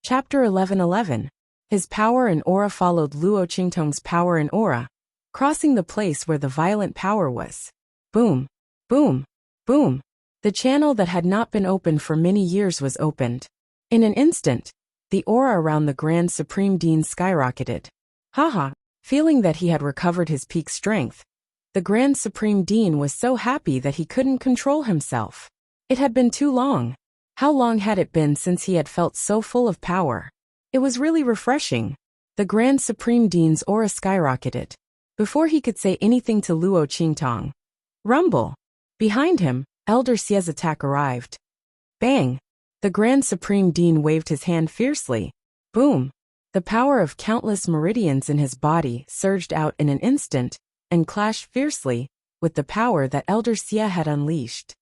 Chapter 11:11. His power and aura followed Luo Qingtong's power and aura, crossing the place where the violent power was. Boom, boom, boom. The channel that had not been open for many years was opened. In an instant, the aura around the Grand Supreme Dean skyrocketed. Haha, feeling that he had recovered his peak strength, the Grand Supreme Dean was so happy that he couldn't control himself. It had been too long. How long had it been since he had felt so full of power? It was really refreshing. The Grand Supreme Dean's aura skyrocketed. Before he could say anything to Luo Qingtong, rumble! Behind him, Elder Xie's attack arrived. Bang! The Grand Supreme Dean waved his hand fiercely. Boom! The power of countless meridians in his body surged out in an instant and clashed fiercely with the power that Elder Xie had unleashed.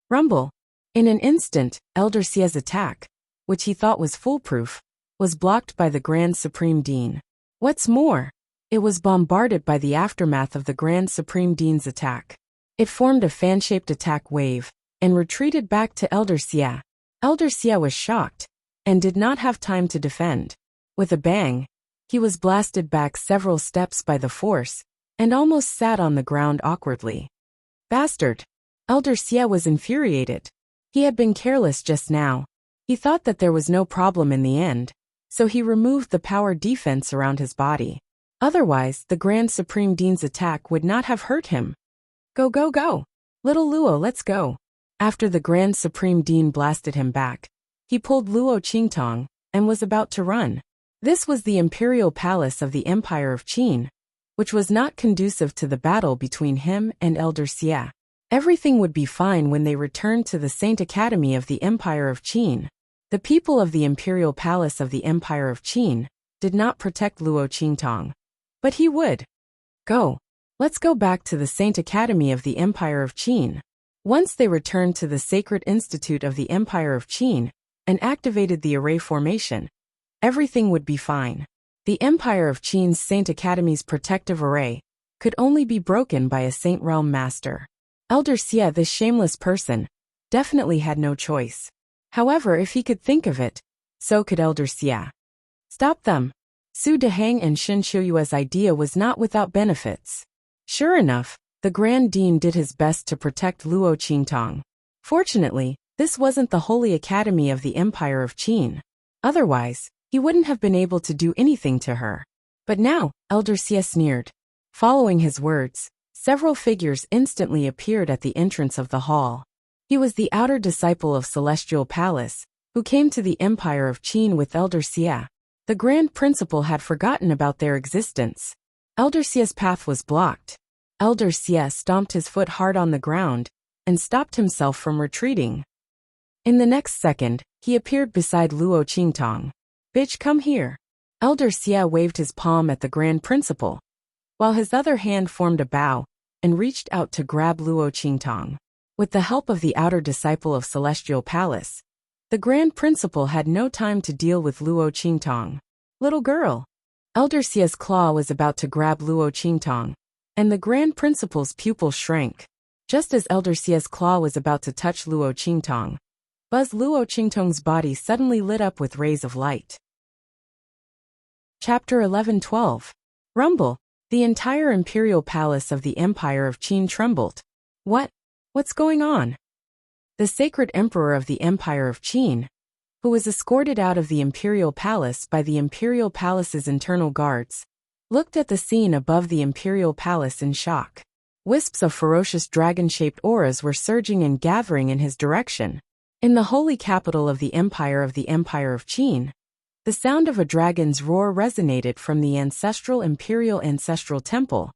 Rumble! In an instant, Elder Xie's attack, which he thought was foolproof, was blocked by the Grand Supreme Dean. What's more, it was bombarded by the aftermath of the Grand Supreme Dean's attack. It formed a fan-shaped attack wave and retreated back to Elder Xie. Elder Xie was shocked and did not have time to defend. With a bang, he was blasted back several steps by the force and almost sat on the ground awkwardly. Bastard! Elder Xie was infuriated. He had been careless just now. He thought that there was no problem in the end, so he removed the power defense around his body. Otherwise, the Grand Supreme Dean's attack would not have hurt him. Go, go, go! Little Luo, let's go! After the Grand Supreme Dean blasted him back, he pulled Luo Qingtong and was about to run. This was the Imperial Palace of the Empire of Qin, which was not conducive to the battle between him and Elder Xie. Everything would be fine when they returned to the Saint Academy of the Empire of Qin. The people of the Imperial Palace of the Empire of Qin did not protect Luo Qingtong. But he would. Go. Let's go back to the Saint Academy of the Empire of Qin. Once they returned to the Sacred Institute of the Empire of Qin and activated the array formation, everything would be fine. The Empire of Qin's Saint Academy's protective array could only be broken by a Saint Realm Master. Elder Xie, this shameless person, definitely had no choice. However, if he could think of it, so could Elder Xie. Stop them! Su Dehang and Shen Shuyue's idea was not without benefits. Sure enough, the Grand Dean did his best to protect Luo Qingtong. Fortunately, this wasn't the Holy Academy of the Empire of Qin. Otherwise, he wouldn't have been able to do anything to her. But now, Elder Xie sneered. Following his words, several figures instantly appeared at the entrance of the hall. He was the outer disciple of Celestial Palace, who came to the Empire of Qin with Elder Xie. The Grand Principal had forgotten about their existence. Elder Xie's path was blocked. Elder Xie stomped his foot hard on the ground and stopped himself from retreating. In the next second, he appeared beside Luo Qingtong. Bitch, come here. Elder Xie waved his palm at the Grand Principal, while his other hand formed a bow and reached out to grab Luo Qingtong. With the help of the outer disciple of Celestial Palace, the Grand Principal had no time to deal with Luo Qingtong. Little girl! Elder Xie's claw was about to grab Luo Qingtong, and the Grand Principal's pupil shrank. Just as Elder Xie's claw was about to touch Luo Qingtong, Luo Qingtong's body suddenly lit up with rays of light. Chapter 11:12. Rumble! The entire Imperial Palace of the Empire of Qin trembled. What's going on? The Sacred Emperor of the Empire of Qin, who was escorted out of the Imperial Palace by the Imperial Palace's internal guards, looked at the scene above the Imperial Palace in shock. Wisps of ferocious dragon-shaped auras were surging and gathering in his direction. In the holy capital of the Empire of Qin, the sound of a dragon's roar resonated from the ancestral Imperial Ancestral Temple,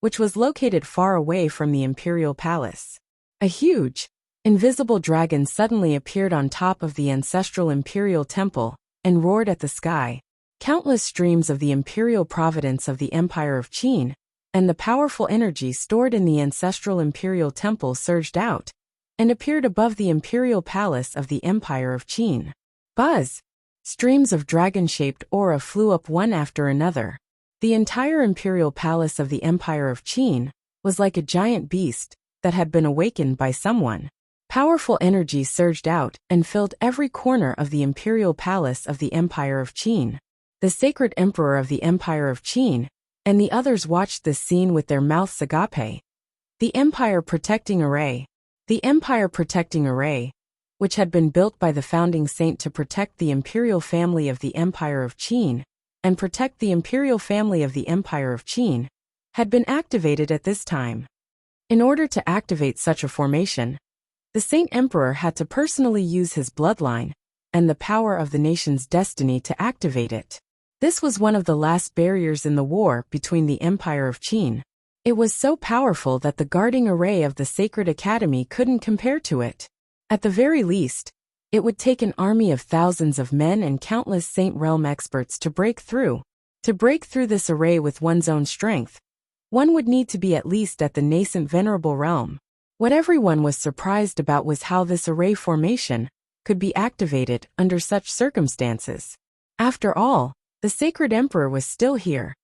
which was located far away from the Imperial Palace. A huge, invisible dragon suddenly appeared on top of the ancestral Imperial Temple and roared at the sky. Countless streams of the Imperial Providence of the Empire of Qin and the powerful energy stored in the ancestral Imperial Temple surged out and appeared above the Imperial Palace of the Empire of Qin. Buzz! Streams of dragon-shaped aura flew up one after another. The entire Imperial Palace of the Empire of Qin was like a giant beast that had been awakened by someone. Powerful energy surged out and filled every corner of the imperial palace of the Empire of Qin. The sacred emperor of the Empire of Qin and the others watched this scene with their mouths agape. The Empire Protecting Array. The Empire Protecting Array, which had been built by the founding saint to protect the imperial family of the Empire of Qin and protect the imperial family of the Empire of Qin, had been activated at this time. In order to activate such a formation, the Saint Emperor had to personally use his bloodline and the power of the nation's destiny to activate it. This was one of the last barriers in the war between the Empire of Qin. It was so powerful that the guarding array of the Sacred Academy couldn't compare to it. At the very least, it would take an army of thousands of men and countless Saint Realm experts to break through. To break through this array with one's own strength, one would need to be at least at the nascent Venerable Realm. What everyone was surprised about was how this array formation could be activated under such circumstances. After all, the Sacred Emperor was still here.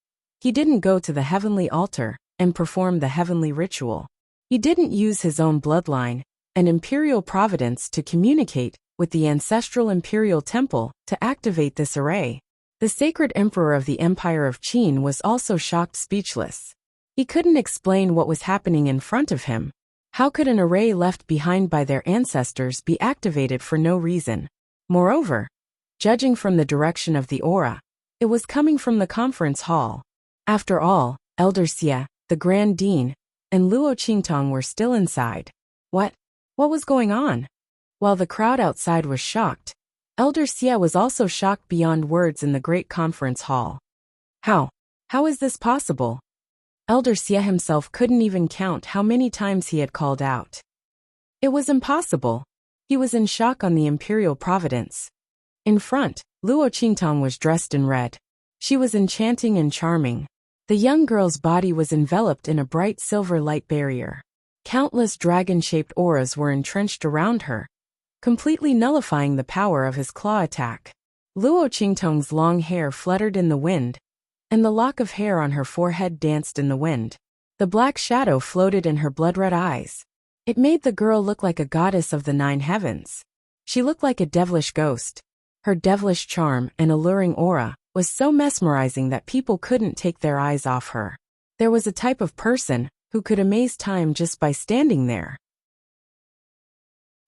He didn't go to the heavenly altar and perform the heavenly ritual. He didn't use his own bloodline and imperial providence to communicate with the ancestral imperial temple to activate this array. The Sacred Emperor of the Empire of Qin was also shocked speechless. He couldn't explain what was happening in front of him. How could an array left behind by their ancestors be activated for no reason? Moreover, judging from the direction of the aura, it was coming from the conference hall. After all, Elder Xie, the Grand Dean, and Luo Qingtong were still inside. What was going on? While the crowd outside was shocked, Elder Xie was also shocked beyond words in the great conference hall. How is this possible? Elder Xie himself couldn't even count how many times he had called out. It was impossible. He was in shock on the imperial providence. In front, Luo Qingtong was dressed in red. She was enchanting and charming. The young girl's body was enveloped in a bright silver light barrier. Countless dragon-shaped auras were entrenched around her, completely nullifying the power of his claw attack. Luo Qingtong's long hair fluttered in the wind, and the lock of hair on her forehead danced in the wind. The black shadow floated in her blood-red eyes. It made the girl look like a goddess of the 9 heavens. She looked like a devilish ghost. Her devilish charm and alluring aura was so mesmerizing that people couldn't take their eyes off her. There was a type of person who could amaze time just by standing there.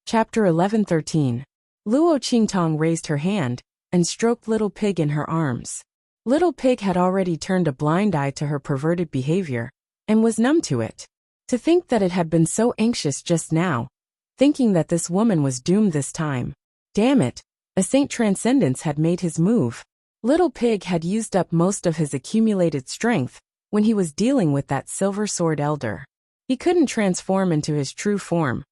Chapter 11:13. Luo Qingtong raised her hand and stroked Little Pig in her arms. Little Pig had already turned a blind eye to her perverted behavior and was numb to it. To think that it had been so anxious just now, thinking that this woman was doomed this time. Damn it, a Saint Transcendence had made his move. Little Pig had used up most of his accumulated strength when he was dealing with that Silver Sword Elder. He couldn't transform into his true form.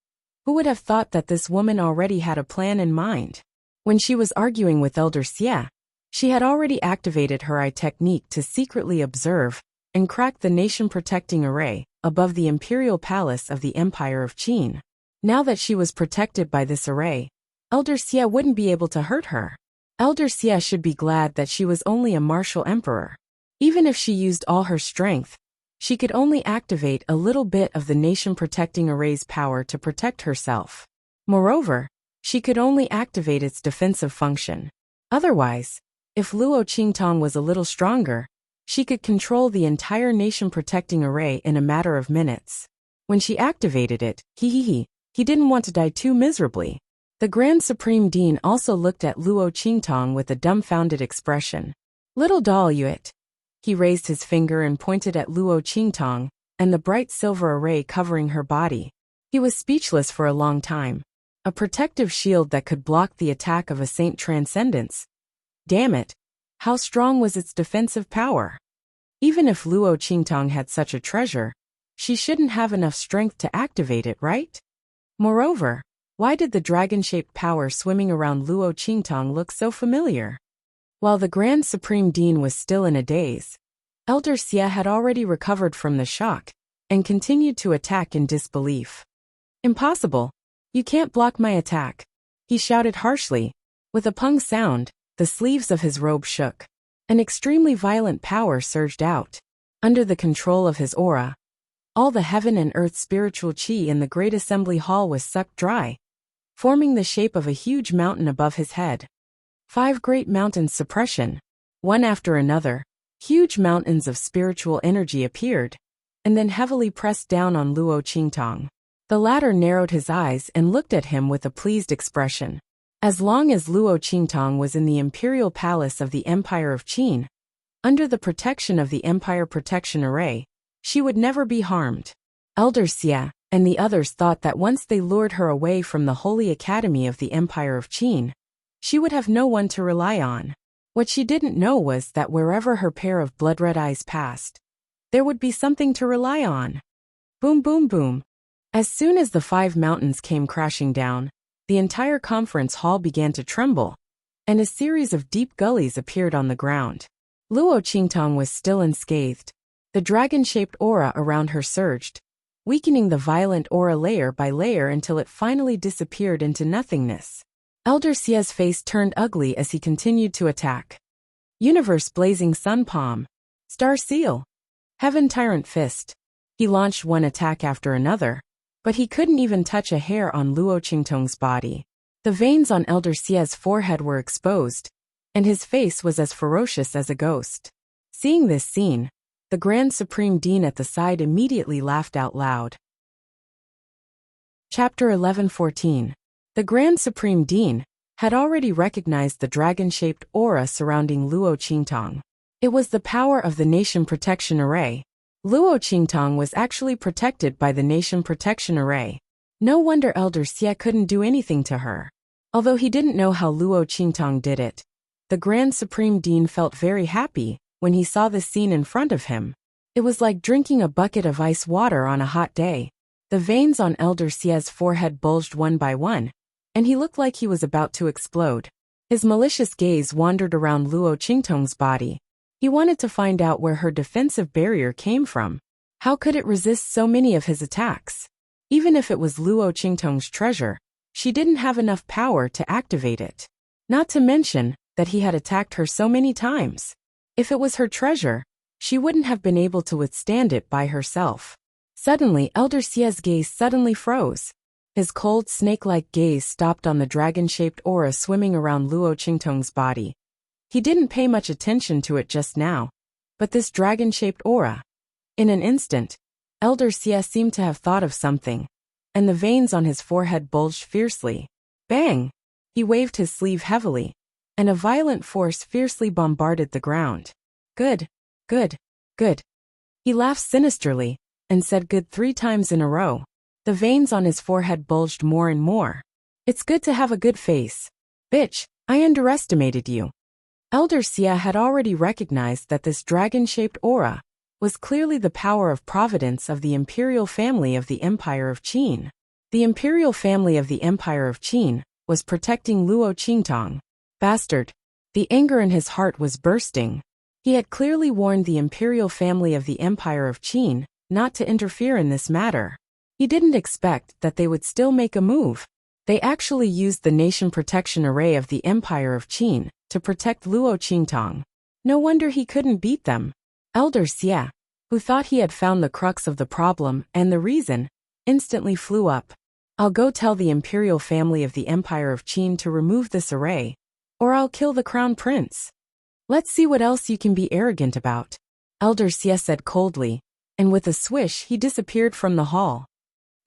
Who would have thought that this woman already had a plan in mind? When she was arguing with Elder Xie, she had already activated her eye technique to secretly observe and crack the nation-protecting array above the imperial palace of the Empire of Qin. Now that she was protected by this array, Elder Xie wouldn't be able to hurt her. Elder Xie should be glad that she was only a martial emperor. Even if she used all her strength, she could only activate a little bit of the nation-protecting array's power to protect herself. Moreover, she could only activate its defensive function. Otherwise, if Luo Qingtong was a little stronger, she could control the entire nation-protecting array in a matter of minutes. When she activated it, he didn't want to die too miserably. The Grand Supreme Dean also looked at Luo Qingtong with a dumbfounded expression. Little doll Yuet. He raised his finger and pointed at Luo Qingtong and the bright silver array covering her body. He was speechless for a long time. A protective shield that could block the attack of a Saint Transcendence. Damn it, how strong was its defensive power? Even if Luo Qingtong had such a treasure, she shouldn't have enough strength to activate it, right? Moreover, why did the dragon-shaped power swimming around Luo Qingtong look so familiar? While the Grand Supreme Dean was still in a daze, Elder Xie had already recovered from the shock and continued to attack in disbelief. Impossible! You can't block my attack! He shouted harshly. With a pung sound, the sleeves of his robe shook. An extremely violent power surged out. Under the control of his aura, All the heaven and earth spiritual chi in the great assembly hall was sucked dry, forming the shape of a huge mountain above his head. 5 great mountains suppression. One after another, huge mountains of spiritual energy appeared, and then heavily pressed down on Luo Qingtong. The latter narrowed his eyes and looked at him with a pleased expression. As long as Luo Qingtong was in the imperial palace of the Empire of Qin, under the protection of the Empire Protection Array, she would never be harmed. Elder Xie and the others thought that once they lured her away from the Holy Academy of the Empire of Qin, she would have no one to rely on. What she didn't know was that wherever her pair of blood-red eyes passed, there would be something to rely on. Boom, boom, boom. As soon as the 5 mountains came crashing down, the entire conference hall began to tremble, and a series of deep gullies appeared on the ground. Luo Qingtong was still unscathed. The dragon-shaped aura around her surged, weakening the violent aura layer by layer until it finally disappeared into nothingness. Elder Xie's face turned ugly as he continued to attack. Universe Blazing Sun Palm, Star Seal, Heaven Tyrant Fist. He launched one attack after another, but he couldn't even touch a hair on Luo Qingtong's body. The veins on Elder Xie's forehead were exposed, and his face was as ferocious as a ghost. Seeing this scene, the Grand Supreme Dean at the side immediately laughed out loud. Chapter 11:14. The Grand Supreme Dean had already recognized the dragon-shaped aura surrounding Luo Qingtong. It was the power of the Nation Protection Array. Luo Qingtong was actually protected by the Nation Protection Array. No wonder Elder Xie couldn't do anything to her. Although he didn't know how Luo Qingtong did it, the Grand Supreme Dean felt very happy when he saw the scene in front of him. It was like drinking a bucket of ice water on a hot day. The veins on Elder Xie's forehead bulged one by one, and he looked like he was about to explode. His malicious gaze wandered around Luo Qingtong's body. He wanted to find out where her defensive barrier came from. How could it resist so many of his attacks? Even if it was Luo Qingtong's treasure, she didn't have enough power to activate it. Not to mention that he had attacked her so many times. If it was her treasure, she wouldn't have been able to withstand it by herself. Suddenly, Elder Xie's gaze suddenly froze. His cold, snake-like gaze stopped on the dragon-shaped aura swimming around Luo Qingtong's body. He didn't pay much attention to it just now, but this dragon-shaped aura. In an instant, Elder Xie seemed to have thought of something, and the veins on his forehead bulged fiercely. Bang! He waved his sleeve heavily, and a violent force fiercely bombarded the ground. Good, good, good. He laughed sinisterly, and said good 3 times in a row. The veins on his forehead bulged more and more. It's good to have a good face. Bitch, I underestimated you. Elder Xie had already recognized that this dragon-shaped aura was clearly the power of providence of the imperial family of the Empire of Qin. The imperial family of the Empire of Qin was protecting Luo Qingtong. Bastard. The anger in his heart was bursting. He had clearly warned the imperial family of the Empire of Qin not to interfere in this matter. He didn't expect that they would still make a move. They actually used the Nation Protection Array of the Empire of Qin to protect Luo Qingtong. No wonder he couldn't beat them. Elder Xie, who thought he had found the crux of the problem and the reason, instantly flew up. I'll go tell the imperial family of the Empire of Qin to remove this array, or I'll kill the crown prince. Let's see what else you can be arrogant about. Elder Xie said coldly, and with a swish he disappeared from the hall.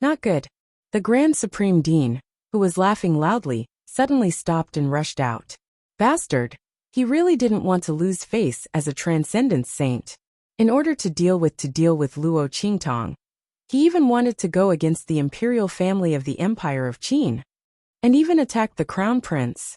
Not good. The Grand Supreme Dean, who was laughing loudly, suddenly stopped and rushed out. Bastard. He really didn't want to lose face as a transcendence saint. In order to deal with Luo Qingtong, he even wanted to go against the imperial family of the Empire of Qin, and even attack the crown prince.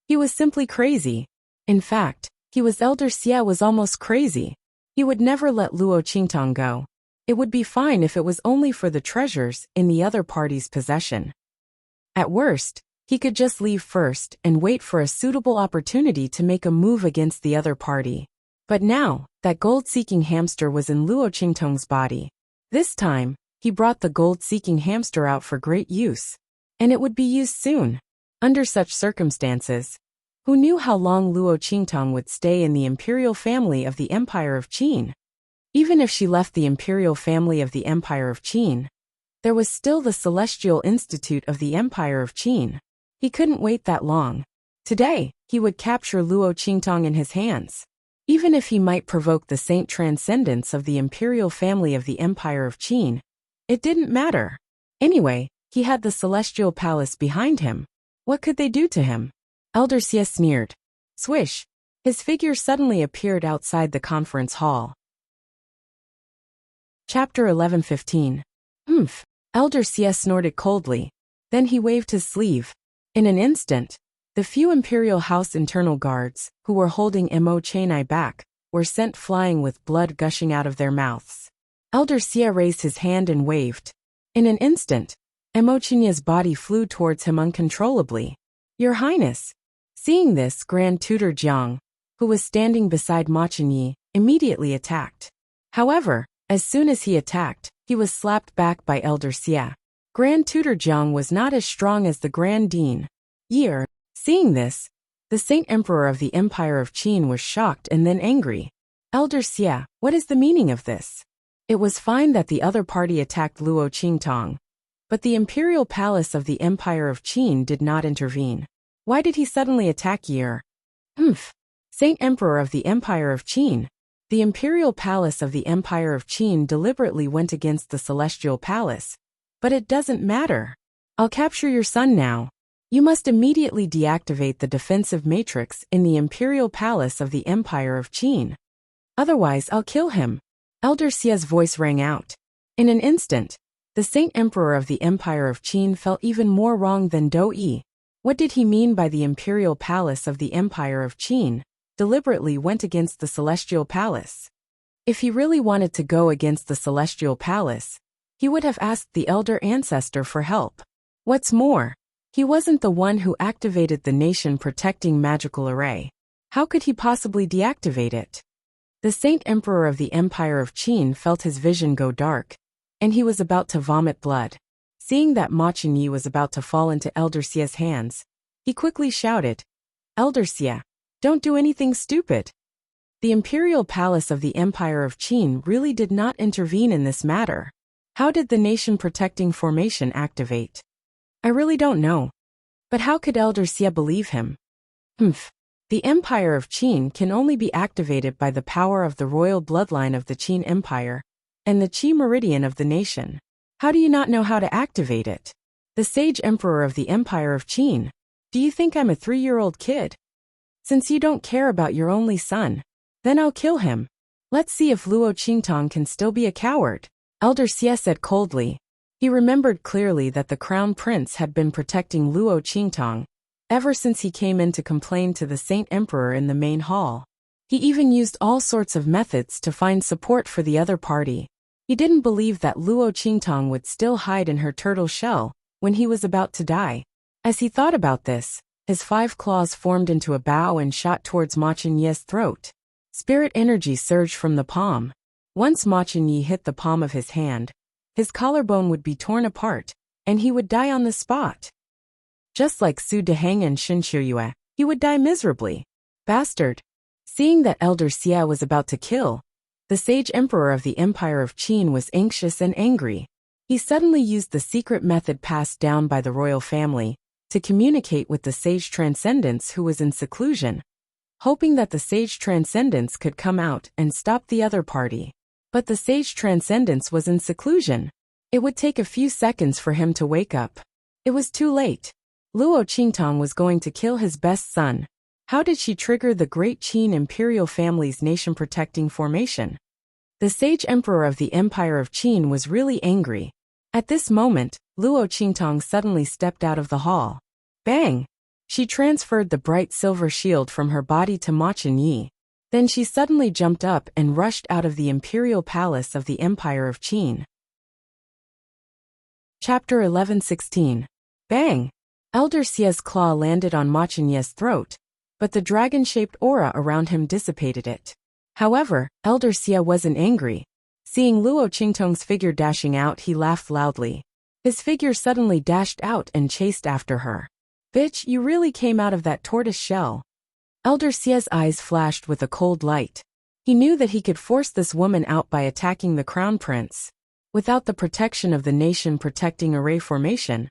He was simply crazy. In fact, Elder Xie was almost crazy. He would never let Luo Qingtong go. It would be fine if it was only for the treasures in the other party's possession. At worst, he could just leave first and wait for a suitable opportunity to make a move against the other party. But now, that gold-seeking hamster was in Luo Qingtong's body. This time, he brought the gold-seeking hamster out for great use. And it would be used soon. Under such circumstances, who knew how long Luo Qingtong would stay in the imperial family of the Empire of Qin? Even if she left the imperial family of the Empire of Qin, there was still the Celestial Institute of the Empire of Qin. He couldn't wait that long. Today, he would capture Luo Qingtong in his hands. Even if he might provoke the saint transcendence of the imperial family of the Empire of Qin, it didn't matter. Anyway, he had the Celestial Palace behind him. What could they do to him? Elder Xie sneered. Swish! His figure suddenly appeared outside the conference hall. Chapter 11:15. Humph! Elder Xie snorted coldly. Then he waved his sleeve. In an instant, the few Imperial House internal guards, who were holding Mo Chenai back, were sent flying with blood gushing out of their mouths. Elder Xie raised his hand and waved. In an instant, Mo Chenai's body flew towards him uncontrollably. Your Highness! Seeing this, Grand Tutor Jiang, who was standing beside Ma Chenyi, immediately attacked. However, as soon as he attacked, he was slapped back by Elder Xie. Grand Tutor Jiang was not as strong as the Grand Dean. Year. Seeing this, the Saint Emperor of the Empire of Qin was shocked and then angry. Elder Xie, what is the meaning of this? It was fine that the other party attacked Luo Qingtong, but the Imperial Palace of the Empire of Qin did not intervene. Why did he suddenly attack Year? Humph! Saint Emperor of the Empire of Qin. The Imperial Palace of the Empire of Qin deliberately went against the Celestial Palace. But it doesn't matter. I'll capture your son now. You must immediately deactivate the defensive matrix in the Imperial Palace of the Empire of Qin. Otherwise, I'll kill him. Elder Xie's voice rang out. In an instant, the Saint Emperor of the Empire of Qin felt even more wrong than Dou-yi. What did he mean by the Imperial Palace of the Empire of Qin deliberately went against the Celestial Palace? If he really wanted to go against the Celestial Palace, he would have asked the Elder Ancestor for help. What's more, he wasn't the one who activated the nation-protecting magical array. How could he possibly deactivate it? The Saint Emperor of the Empire of Qin felt his vision go dark, and he was about to vomit blood. Seeing that Ma Chenyi was about to fall into Elder Xie's hands, he quickly shouted, Elder Xie, don't do anything stupid. The Imperial Palace of the Empire of Qin really did not intervene in this matter. How did the nation-protecting formation activate? I really don't know. But how could Elder Xie believe him? Humph. The Empire of Qin can only be activated by the power of the royal bloodline of the Qin Empire and the Qi meridian of the nation. How do you not know how to activate it? The Sage Emperor of the Empire of Qin. Do you think I'm a 3-year-old kid? Since you don't care about your only son, then I'll kill him. Let's see if Luo Qingtong can still be a coward. Elder Xie said coldly. He remembered clearly that the Crown Prince had been protecting Luo Qingtong ever since he came in to complain to the Saint Emperor in the main hall. He even used all sorts of methods to find support for the other party. He didn't believe that Luo Qingtong would still hide in her turtle shell when he was about to die. As he thought about this, his 5 claws formed into a bow and shot towards Ma Chenyi's throat. Spirit energy surged from the palm. Once Ma Chenyi hit the palm of his hand, his collarbone would be torn apart, and he would die on the spot. Just like Su Deheng and Shin Shiyue, he would die miserably. Bastard! Seeing that Elder Xie was about to kill, the Sage Emperor of the Empire of Qin was anxious and angry. He suddenly used the secret method passed down by the royal family to communicate with the Sage Transcendence who was in seclusion, hoping that the Sage Transcendence could come out and stop the other party. But the Sage Transcendence was in seclusion. It would take a few seconds for him to wake up. It was too late. Luo Qingtong was going to kill his best son. How did she trigger the great Qin imperial family's nation-protecting formation? The Sage Emperor of the Empire of Qin was really angry. At this moment, Luo Qingtong suddenly stepped out of the hall. Bang! She transferred the bright silver shield from her body to Ma Chenyi. Then she suddenly jumped up and rushed out of the Imperial Palace of the Empire of Qin. Chapter 11:16. Bang! Elder Xie's claw landed on Ma Chenyi's throat, but the dragon-shaped aura around him dissipated it. However, Elder Xie wasn't angry. Seeing Luo Qingtong's figure dashing out, he laughed loudly. His figure suddenly dashed out and chased after her. Bitch, you really came out of that tortoise shell. Elder Xie's eyes flashed with a cold light. He knew that he could force this woman out by attacking the crown prince. Without the protection of the nation protecting array formation,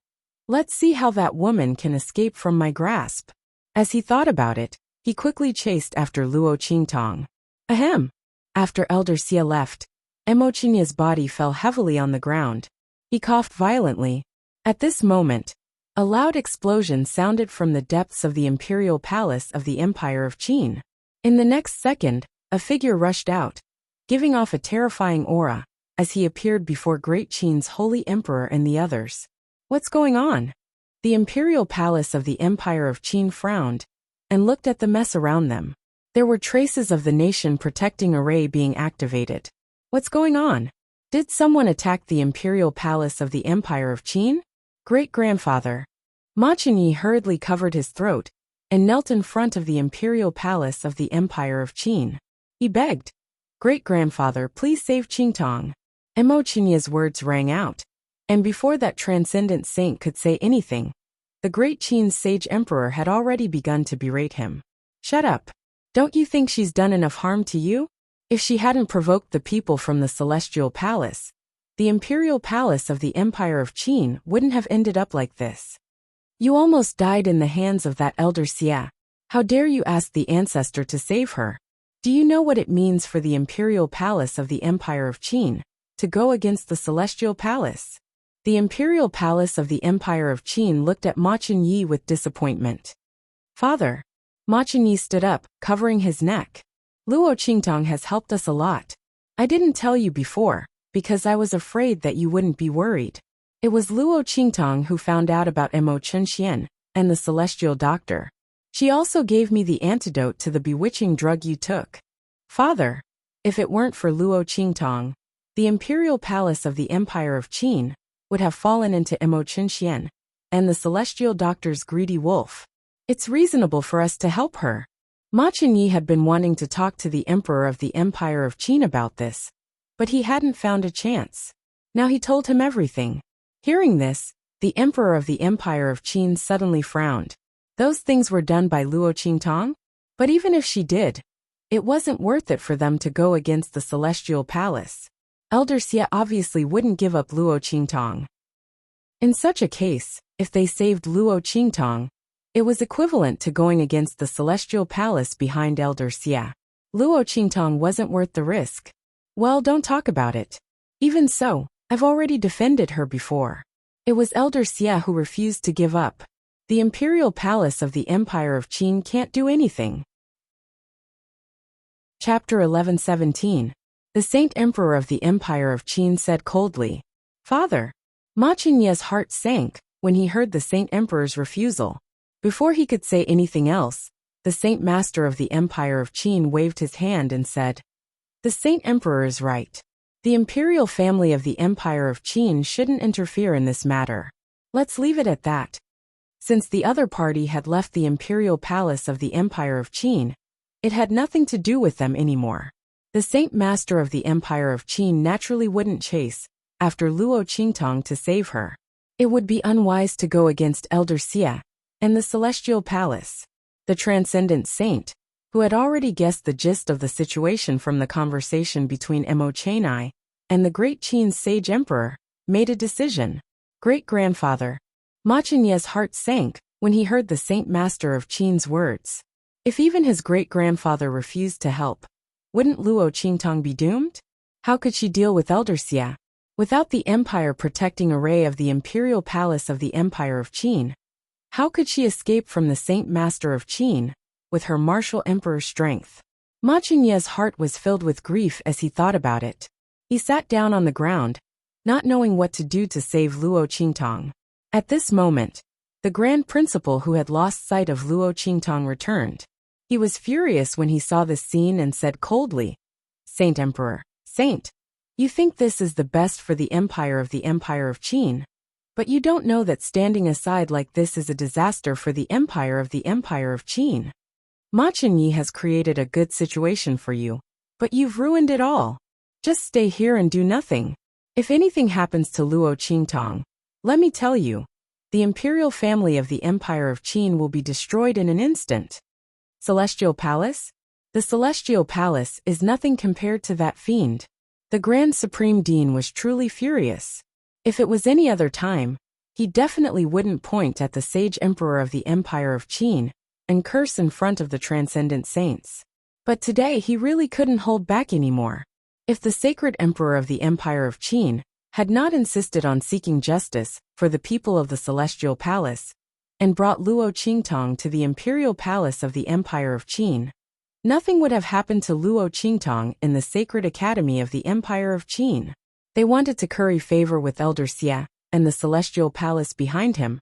let's see how that woman can escape from my grasp. As he thought about it, he quickly chased after Luo Qingtong. Ahem! After Elder Xie left, Mo Qingye's body fell heavily on the ground. He coughed violently. At this moment, a loud explosion sounded from the depths of the imperial palace of the Empire of Qin. In the next second, a figure rushed out, giving off a terrifying aura, as he appeared before Great Qin's holy emperor and the others. What's going on? The imperial palace of the Empire of Qin frowned and looked at the mess around them. There were traces of the nation protecting array being activated. What's going on? Did someone attack the imperial palace of the Empire of Qin? Great-grandfather. Ma Qingyi hurriedly covered his throat and knelt in front of the imperial palace of the Empire of Qin. He begged, "Great-grandfather, please save Qingtong." Mo Qingye's words rang out, and before that transcendent saint could say anything, the Great Qin's sage emperor had already begun to berate him. "Shut up. Don't you think she's done enough harm to you? If she hadn't provoked the people from the celestial palace, the imperial palace of the Empire of Qin wouldn't have ended up like this. You almost died in the hands of that Elder Xie. How dare you ask the ancestor to save her? Do you know what it means for the imperial palace of the Empire of Qin to go against the celestial palace?" The imperial palace of the Empire of Qin looked at Ma Qingyi with disappointment. "Father." Ma Qingyi stood up, covering his neck. "Luo Qingtong has helped us a lot. I didn't tell you before, because I was afraid that you wouldn't be worried. It was Luo Qingtong who found out about Mo Chenxian and the celestial doctor. She also gave me the antidote to the bewitching drug you took. Father, if it weren't for Luo Qingtong, the imperial palace of the Empire of Qin would have fallen into Mo Chenxian and the celestial doctor's greedy wolf. It's reasonable for us to help her." Ma Qingyi had been wanting to talk to the emperor of the Empire of Qin about this, but he hadn't found a chance. Now he told him everything. Hearing this, the emperor of the Empire of Qin suddenly frowned. Those things were done by Luo Qingtong? But even if she did, it wasn't worth it for them to go against the celestial palace. Elder Xie obviously wouldn't give up Luo Qingtong. In such a case, if they saved Luo Qingtong, it was equivalent to going against the celestial palace behind Elder Xie. Luo Qingtong wasn't worth the risk. Well, don't talk about it. Even so, I've already defended her before. It was Elder Xie who refused to give up. The imperial palace of the Empire of Qin can't do anything. Chapter 11:17. The Saint Emperor of the Empire of Qin said coldly, "Father." Ma Qingye's heart sank when he heard the Saint Emperor's refusal. Before he could say anything else, the Saint Master of the Empire of Qin waved his hand and said, "The Saint Emperor is right. The imperial family of the Empire of Qin shouldn't interfere in this matter. Let's leave it at that." Since the other party had left the imperial palace of the Empire of Qin, it had nothing to do with them anymore. The Saint Master of the Empire of Qin naturally wouldn't chase after Luo Qingtong to save her. It would be unwise to go against Elder Xie and the celestial palace. The transcendent saint, who had already guessed the gist of the situation from the conversation between Mo Chenai and the Great Qin's sage emperor, made a decision. Great-grandfather. Ma Qingye's heart sank when he heard the Saint Master of Qin's words. If even his great-grandfather refused to help, wouldn't Luo Qingtong be doomed? How could she deal with Elder Xie? Without the empire protecting array of the imperial palace of the Empire of Qin, how could she escape from the Saint Master of Qin with her martial emperor's strength? Ma Qingye's heart was filled with grief as he thought about it. He sat down on the ground, not knowing what to do to save Luo Qingtong. At this moment, the Grand Principal who had lost sight of Luo Qingtong returned. He was furious when he saw this scene and said coldly, "Saint Emperor, Saint, you think this is the best for the Empire of Qin, but you don't know that standing aside like this is a disaster for the Empire of Qin. Ma Qingyi has created a good situation for you, but you've ruined it all. Just stay here and do nothing. If anything happens to Luo Qingtong, let me tell you, the imperial family of the Empire of Qin will be destroyed in an instant." Celestial Palace? The celestial palace is nothing compared to that fiend. The Grand Supreme Dean was truly furious. If it was any other time, he definitely wouldn't point at the sage emperor of the Empire of Qin and curse in front of the transcendent saints. But today he really couldn't hold back anymore. If the sacred emperor of the Empire of Qin had not insisted on seeking justice for the people of the Celestial Palace and brought Luo Qingtong to the Imperial Palace of the Empire of Qin, nothing would have happened to Luo Qingtong in the Sacred Academy of the Empire of Qin. They wanted to curry favor with Elder Xia and the Celestial Palace behind him,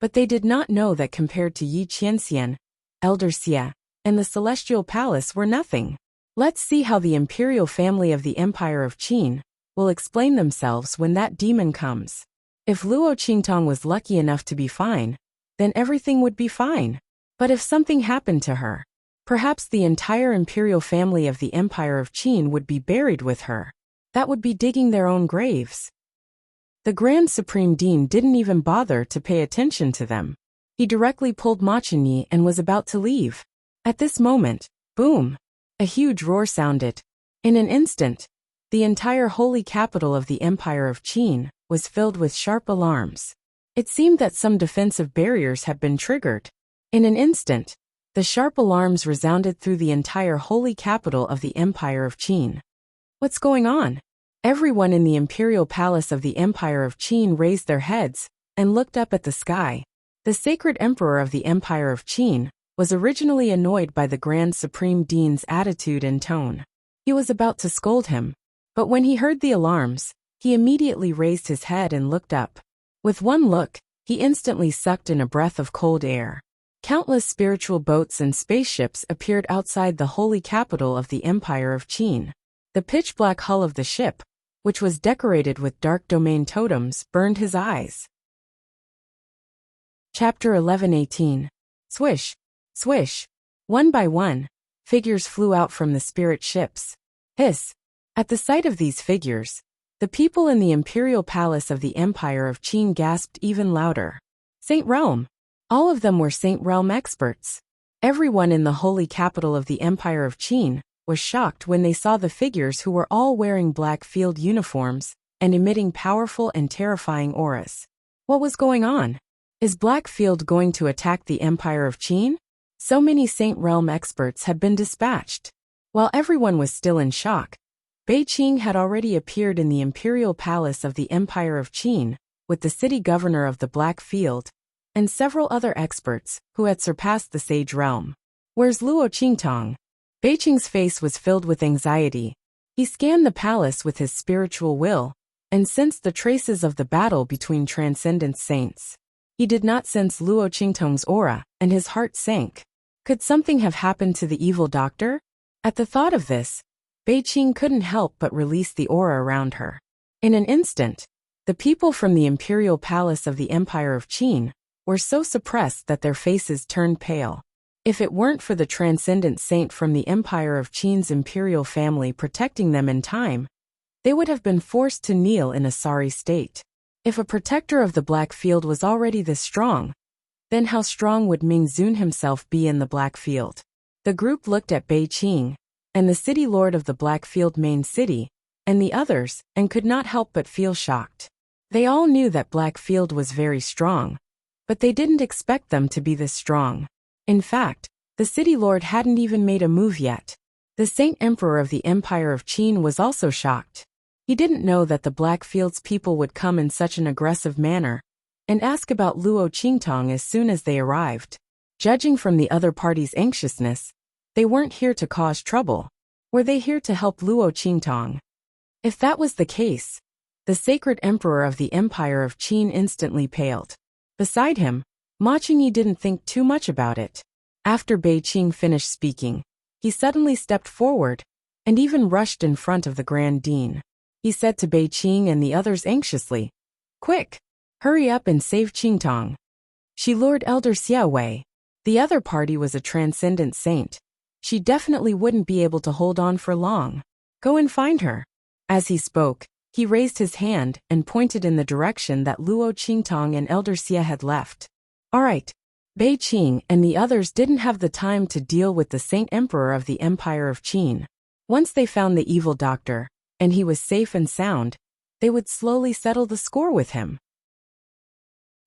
but they did not know that compared to Yi Qianxian, Elder Xia, and the Celestial Palace were nothing. Let's see how the imperial family of the Empire of Qin will explain themselves when that demon comes. If Luo Qingtong was lucky enough to be fine, then everything would be fine. But if something happened to her, perhaps the entire imperial family of the Empire of Qin would be buried with her. That would be digging their own graves. The Grand Supreme Dean didn't even bother to pay attention to them. He directly pulled Ma Chenyi and was about to leave. At this moment, boom! A huge roar sounded. In an instant, the entire holy capital of the Empire of Qin was filled with sharp alarms. It seemed that some defensive barriers had been triggered. In an instant, the sharp alarms resounded through the entire holy capital of the Empire of Qin. What's going on? Everyone in the Imperial Palace of the Empire of Qin raised their heads and looked up at the sky. The sacred emperor of the Empire of Qin was originally annoyed by the Grand Supreme Dean's attitude and tone. He was about to scold him, but when he heard the alarms, he immediately raised his head and looked up. With one look, he instantly sucked in a breath of cold air. Countless spiritual boats and spaceships appeared outside the holy capital of the Empire of Qin. The pitch-black hull of the ship, which was decorated with dark domain totems, burned his eyes. Chapter 11:18. Swish, swish. One by one, figures flew out from the spirit ships. Hiss. At the sight of these figures, the people in the Imperial Palace of the Empire of Qin gasped even louder. Saint Realm. All of them were Saint Realm experts. Everyone in the holy capital of the Empire of Qin was shocked when they saw the figures who were all wearing black field uniforms and emitting powerful and terrifying auras. What was going on? Is Blackfield going to attack the Empire of Qin? So many Saint Realm experts had been dispatched. While everyone was still in shock, Beijing had already appeared in the Imperial Palace of the Empire of Qin with the city governor of the Black Field and several other experts who had surpassed the Sage Realm. Where's Luo Qingtong? Beijing's face was filled with anxiety. He scanned the palace with his spiritual will and sensed the traces of the battle between transcendent saints. He did not sense Luo Qingtong's aura, and his heart sank. Could something have happened to the evil doctor? At the thought of this, Beijing couldn't help but release the aura around her. In an instant, the people from the Imperial Palace of the Empire of Qin were so suppressed that their faces turned pale. If it weren't for the transcendent saint from the Empire of Qin's imperial family protecting them in time, they would have been forced to kneel in a sorry state. If a protector of the Black Field was already this strong, then how strong would Ming Zun himself be in the Black Field? The group looked at Beijing, and the city lord of the Black Field main city, and the others, and could not help but feel shocked. They all knew that Black Field was very strong, but they didn't expect them to be this strong. In fact, the city lord hadn't even made a move yet. The Saint Emperor of the Empire of Qin was also shocked. He didn't know that the Blackfield's people would come in such an aggressive manner and ask about Luo Qingtong as soon as they arrived. Judging from the other party's anxiousness, they weren't here to cause trouble. Were they here to help Luo Qingtong? If that was the case, the sacred emperor of the Empire of Qin instantly paled. Beside him, Ma Chenyi didn't think too much about it. After Beijing finished speaking, he suddenly stepped forward and even rushed in front of the Grand Dean. He said to Beijing and the others anxiously, "Quick! Hurry up and save Qingtong." She lured Elder Xia away. The other party was a transcendent saint. She definitely wouldn't be able to hold on for long. Go and find her. As he spoke, he raised his hand and pointed in the direction that Luo Qingtong and Elder Xia had left. All right, Bei Qing and the others didn't have the time to deal with the Saint Emperor of the Empire of Qin. Once they found the evil doctor, and he was safe and sound, they would slowly settle the score with him.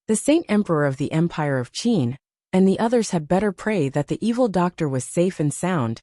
The Saint Emperor of the Empire of Qin and the others had better pray that the evil doctor was safe and sound,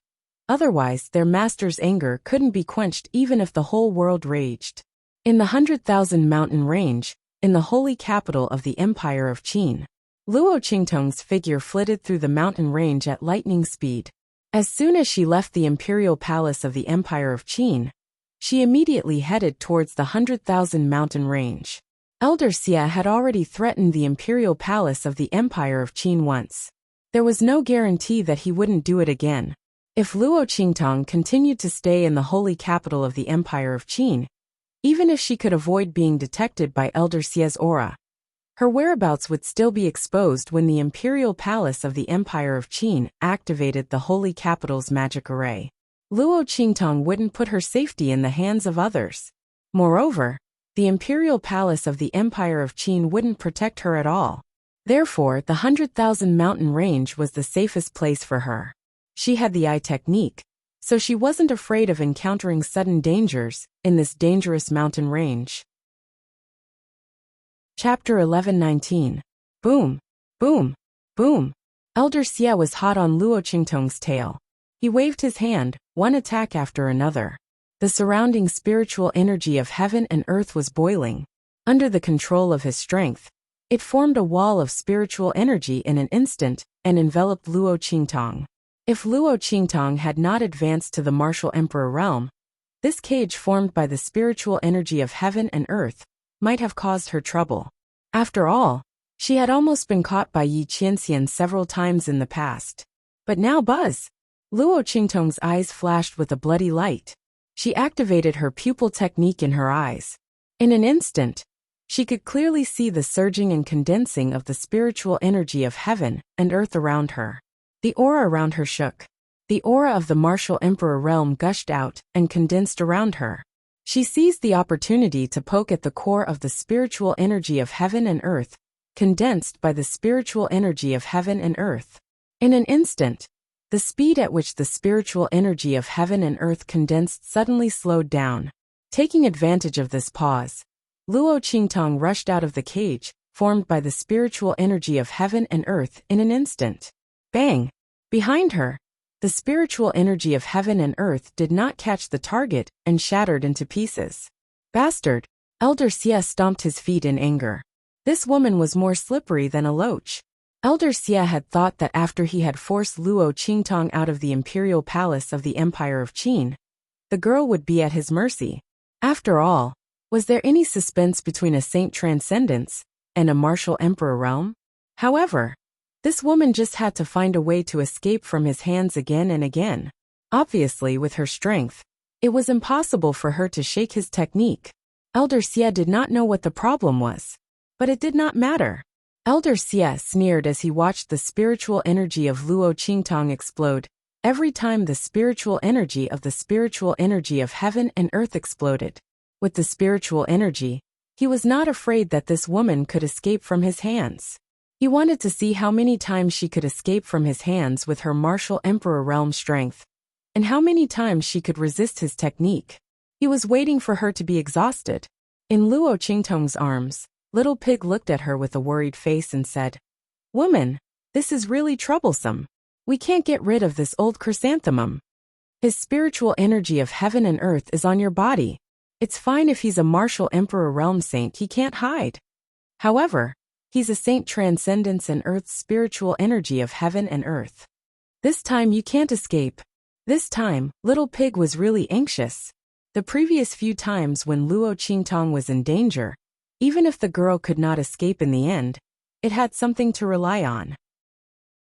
otherwise their master's anger couldn't be quenched even if the whole world raged. In the 100,000 mountain range, in the holy capital of the Empire of Qin, Luo Qingtong's figure flitted through the mountain range at lightning speed. As soon as she left the imperial palace of the Empire of Qin, she immediately headed towards the 100,000 mountain range. Elder Xia had already threatened the imperial palace of the Empire of Qin once. There was no guarantee that he wouldn't do it again. If Luo Qingtong continued to stay in the holy capital of the Empire of Qin, even if she could avoid being detected by Elder Xia's aura, her whereabouts would still be exposed when the imperial palace of the Empire of Qin activated the holy capital's magic array. Luo Qingtong wouldn't put her safety in the hands of others. Moreover, the imperial palace of the Empire of Qin wouldn't protect her at all. Therefore, the 100,000 mountain range was the safest place for her. She had the eye technique, so she wasn't afraid of encountering sudden dangers in this dangerous mountain range. Chapter 11:19. Boom, boom, boom. Elder Xia was hot on Luo Qingtong's tail. He waved his hand, one attack after another. The surrounding spiritual energy of heaven and earth was boiling. Under the control of his strength, it formed a wall of spiritual energy in an instant and enveloped Luo Qingtong. If Luo Qingtong had not advanced to the martial emperor realm, this cage formed by the spiritual energy of heaven and earth might have caused her trouble. After all, she had almost been caught by Yi Qianxian several times in the past. But now buzz! Luo Qingtong's eyes flashed with a bloody light. She activated her pupil technique in her eyes. In an instant, she could clearly see the surging and condensing of the spiritual energy of heaven and earth around her. The aura around her shook. The aura of the martial emperor realm gushed out and condensed around her. She seized the opportunity to poke at the core of the spiritual energy of heaven and earth, condensed by the spiritual energy of heaven and earth. In an instant, the speed at which the spiritual energy of heaven and earth condensed suddenly slowed down. Taking advantage of this pause, Luo Qingtong rushed out of the cage, formed by the spiritual energy of heaven and earth in an instant. Bang! Behind her, the spiritual energy of heaven and earth did not catch the target and shattered into pieces. Bastard! Elder Xia stomped his feet in anger. This woman was more slippery than a loach. Elder Xia had thought that after he had forced Luo Qingtong out of the imperial palace of the Empire of Qin, the girl would be at his mercy. After all, was there any suspense between a saint transcendence and a martial emperor realm? However, this woman just had to find a way to escape from his hands again and again. Obviously, with her strength, it was impossible for her to shake his technique. Elder Xia did not know what the problem was, but it did not matter. Elder Xia sneered as he watched the spiritual energy of Luo Qingtong explode. Every time the spiritual energy of heaven and earth exploded. With the spiritual energy, he was not afraid that this woman could escape from his hands. He wanted to see how many times she could escape from his hands with her martial emperor realm strength, and how many times she could resist his technique. He was waiting for her to be exhausted. In Luo Qingtong's arms, Little Pig looked at her with a worried face and said, "Woman, this is really troublesome. We can't get rid of this old chrysanthemum. His spiritual energy of heaven and earth is on your body. It's fine if he's a martial emperor realm saint, he can't hide. However, he's a saint transcendence and earth's spiritual energy of heaven and earth. This time you can't escape." This time, Little Pig was really anxious. The previous few times when Luo Qingtong was in danger, even if the girl could not escape in the end, it had something to rely on.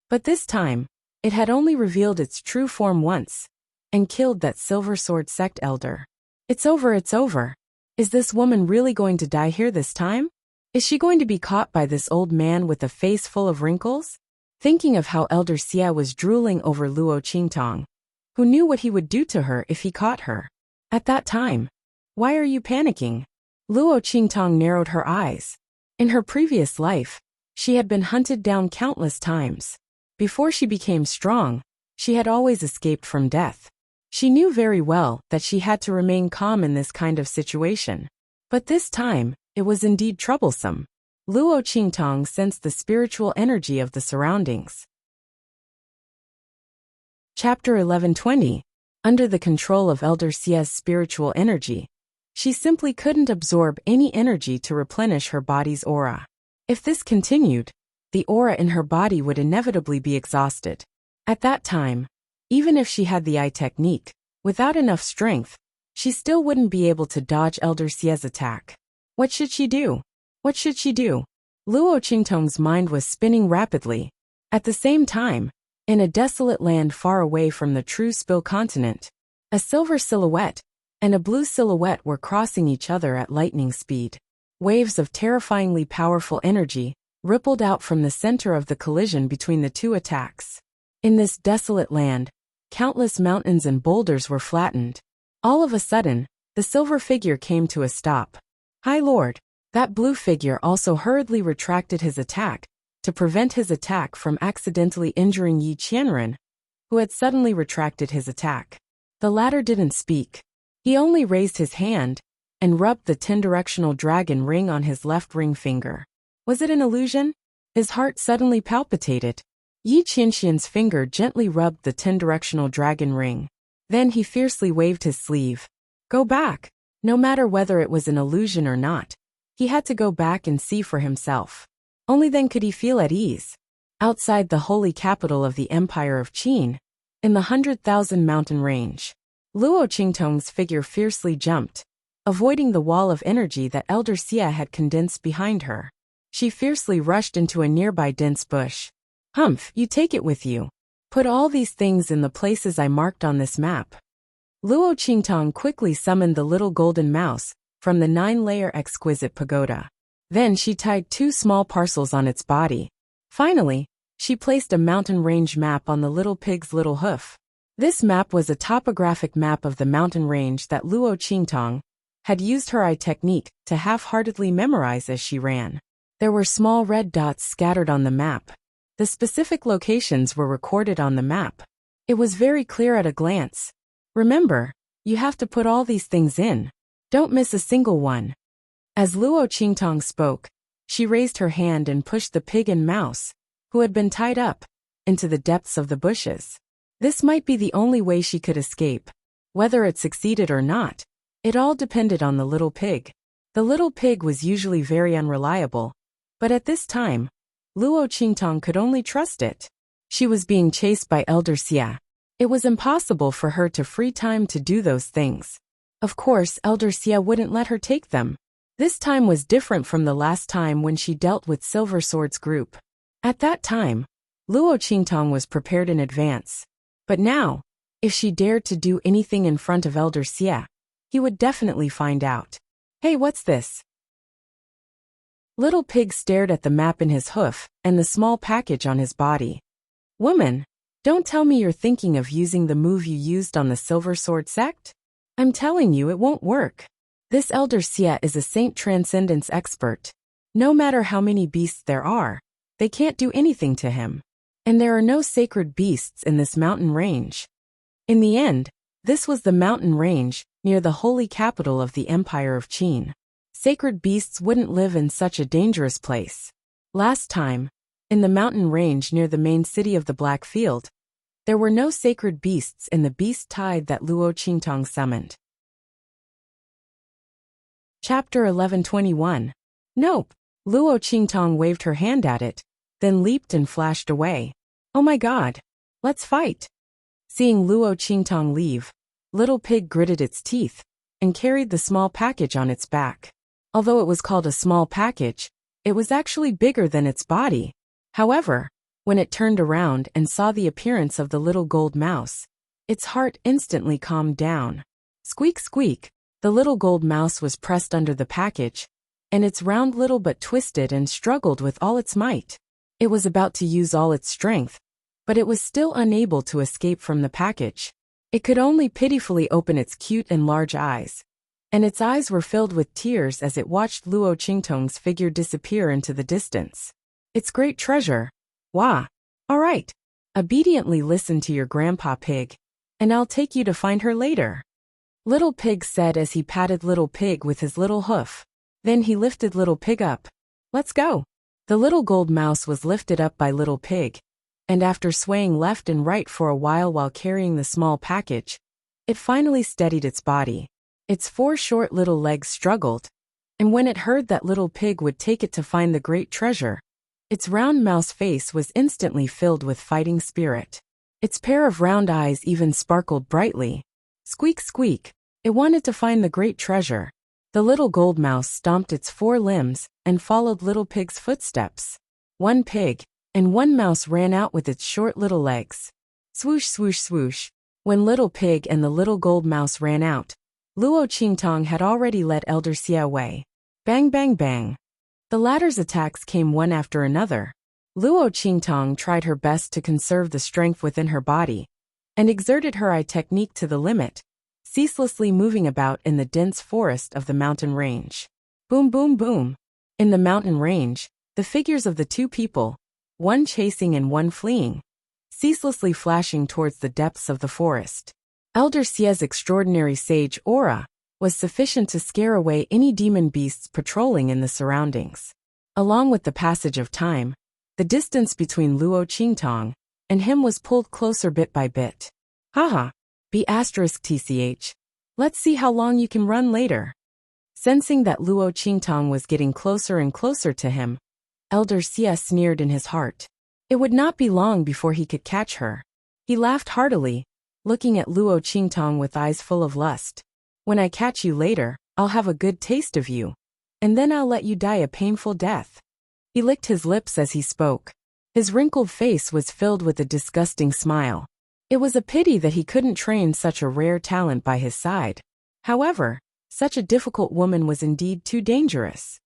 But this time, it had only revealed its true form once, and killed that Silver Sword sect elder. It's over, it's over. Is this woman really going to die here this time? Is she going to be caught by this old man with a face full of wrinkles? Thinking of how Elder Xia was drooling over Luo Qingtong, who knew what he would do to her if he caught her. At that time, why are you panicking? Luo Qingtong narrowed her eyes. In her previous life, She had been hunted down countless times. Before she became strong, she had always escaped from death. She knew very well that she had to remain calm in this kind of situation. But this time, it was indeed troublesome. Luo Qingtong sensed the spiritual energy of the surroundings. Chapter 1120. Under the control of Elder Xia's spiritual energy, she simply couldn't absorb any energy to replenish her body's aura. If this continued, the aura in her body would inevitably be exhausted. At that time, even if she had the eye technique, without enough strength, she still wouldn't be able to dodge Elder Xia's attack. What should she do? What should she do? Luo Qingtong's mind was spinning rapidly. At the same time, in a desolate land far away from the true Spill continent, a silver silhouette and a blue silhouette were crossing each other at lightning speed. Waves of terrifyingly powerful energy rippled out from the center of the collision between the two attacks. In this desolate land, countless mountains and boulders were flattened. All of a sudden, the silver figure came to a stop. "High Lord!" That blue figure also hurriedly retracted his attack to prevent his attack from accidentally injuring Yi Qianren, who had suddenly retracted his attack. The latter didn't speak. He only raised his hand and rubbed the 10-directional dragon ring on his left ring finger. Was it an illusion? His heart suddenly palpitated. Yi Qianxian's finger gently rubbed the 10-directional dragon ring. Then he fiercely waved his sleeve. Go back. No matter whether it was an illusion or not, he had to go back and see for himself. Only then could he feel at ease. Outside the holy capital of the Empire of Qin, in the 100,000 mountain range, Luo Qingtong's figure fiercely jumped, avoiding the wall of energy that Elder Xia had condensed behind her. She fiercely rushed into a nearby dense bush. Humph, you take it with you. Put all these things in the places I marked on this map. Luo Qingtong quickly summoned the little golden mouse from the 9-layer exquisite pagoda. Then she tied 2 small parcels on its body. Finally, she placed a mountain range map on the little pig's little hoof. This map was a topographic map of the mountain range that Luo Qingtong had used her eye technique to half-heartedly memorize as she ran. There were small red dots scattered on the map. The specific locations were recorded on the map. It was very clear at a glance. Remember, you have to put all these things in. Don't miss a single one. As Luo Qingtong spoke, she raised her hand and pushed the pig and mouse, who had been tied up, into the depths of the bushes. This might be the only way she could escape. Whether it succeeded or not, it all depended on the little pig. The little pig was usually very unreliable, but at this time, Luo Qingtong could only trust it. She was being chased by Elder Xia. It was impossible for her to free time to do those things. Of course, Elder Xia wouldn't let her take them. This time was different from the last time when she dealt with Silver Sword's group. At that time, Luo Qingtong was prepared in advance. But now, if she dared to do anything in front of Elder Xia, he would definitely find out. Hey, what's this? Little Pig stared at the map in his hoof and the small package on his body. Woman, don't tell me you're thinking of using the move you used on the Silver Sword sect? I'm telling you it won't work. This Elder Xia is a Saint Transcendence expert. No matter how many beasts there are, they can't do anything to him. And there are no sacred beasts in this mountain range. In the end, this was the mountain range near the holy capital of the Empire of Qin. Sacred beasts wouldn't live in such a dangerous place. Last time, in the mountain range near the main city of the Black Field, there were no sacred beasts in the beast tide that Luo Qingtong summoned. Chapter 1121. Nope. Luo Qingtong waved her hand at it, then leaped and flashed away. Oh my god. Let's fight. Seeing Luo Qingtong leave, Little Pig gritted its teeth and carried the small package on its back. Although it was called a small package, it was actually bigger than its body. However, when it turned around and saw the appearance of the little gold mouse, its heart instantly calmed down. Squeak squeak, the little gold mouse was pressed under the package, and its round little butt twisted and struggled with all its might. It was about to use all its strength, but it was still unable to escape from the package. It could only pitifully open its cute and large eyes, and its eyes were filled with tears as it watched Luo Qingtong's figure disappear into the distance. It's great treasure. Wah. All right. Obediently listen to your grandpa pig, and I'll take you to find her later. Little Pig said as he patted Little Pig with his little hoof. Then he lifted Little Pig up. Let's go. The little gold mouse was lifted up by Little Pig, and after swaying left and right for a while carrying the small package, it finally steadied its body. Its 4 short little legs struggled, and when it heard that Little Pig would take it to find the great treasure, its round mouse face was instantly filled with fighting spirit. Its pair of round eyes even sparkled brightly. Squeak, squeak. It wanted to find the great treasure. The little gold mouse stomped its 4 limbs and followed Little Pig's footsteps. 1 pig and 1 mouse ran out with its short little legs. Swoosh, swoosh, swoosh. When Little Pig and the little gold mouse ran out, Luo Qingtong had already led Elder Xie away. Bang, bang, bang. The latter's attacks came one after another. Luo Qingtong tried her best to conserve the strength within her body and exerted her eye technique to the limit, ceaselessly moving about in the dense forest of the mountain range. Boom, boom, boom. In the mountain range, the figures of the 2 people, one chasing and one fleeing, ceaselessly flashing towards the depths of the forest. Elder Xie's extraordinary sage aura was sufficient to scare away any demon beasts patrolling in the surroundings. Along with the passage of time, the distance between Luo Qingtong and him was pulled closer bit by bit. Haha. B*TCH. Let's see how long you can run later. Sensing that Luo Qingtong was getting closer and closer to him, Elder Xie sneered in his heart. It would not be long before he could catch her. He laughed heartily, looking at Luo Qingtong with eyes full of lust. When I catch you later, I'll have a good taste of you, and then I'll let you die a painful death. He licked his lips as he spoke. His wrinkled face was filled with a disgusting smile. It was a pity that he couldn't train such a rare talent by his side. However, such a difficult woman was indeed too dangerous.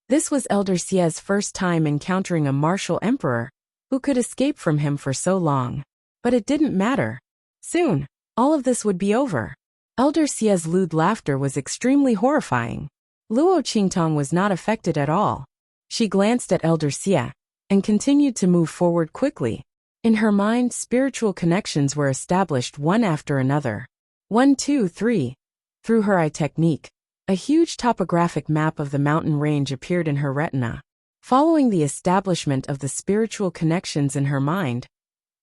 This was Elder Xie's first time encountering a martial emperor who could escape from him for so long. But it didn't matter. Soon, all of this would be over. Elder Xie's lewd laughter was extremely horrifying. Luo Qingtong was not affected at all. She glanced at Elder Xie and continued to move forward quickly. In her mind, spiritual connections were established one after another. 1, 2, 3. Through her eye technique, a huge topographic map of the mountain range appeared in her retina. Following the establishment of the spiritual connections in her mind,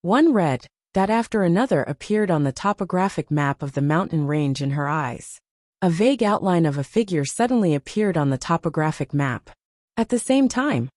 one red dot after another appeared on the topographic map of the mountain range in her eyes. A vague outline of a figure suddenly appeared on the topographic map. At the same time,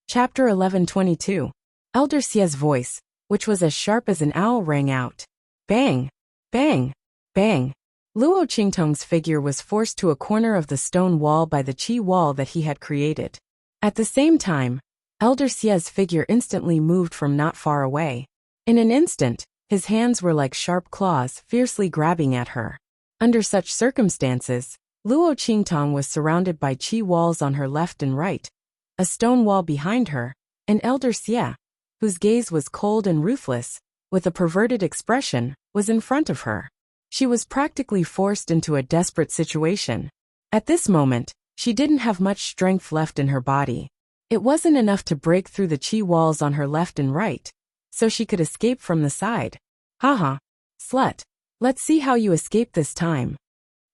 Chapter 1122. Elder Xie's voice, which was as sharp as an owl, rang out. Bang! Bang! Bang! Luo Qingtong's figure was forced to a corner of the stone wall by the qi wall that he had created. At the same time, Elder Xie's figure instantly moved from not far away. In an instant, his hands were like sharp claws fiercely grabbing at her. Under such circumstances, Luo Qingtong was surrounded by qi walls on her left and right, a stone wall behind her, and Elder Xie, whose gaze was cold and ruthless, with a perverted expression, was in front of her. She was practically forced into a desperate situation. At this moment, she didn't have much strength left in her body. It wasn't enough to break through the qi walls on her left and right, so she could escape from the side. Haha, slut. Let's see how you escape this time.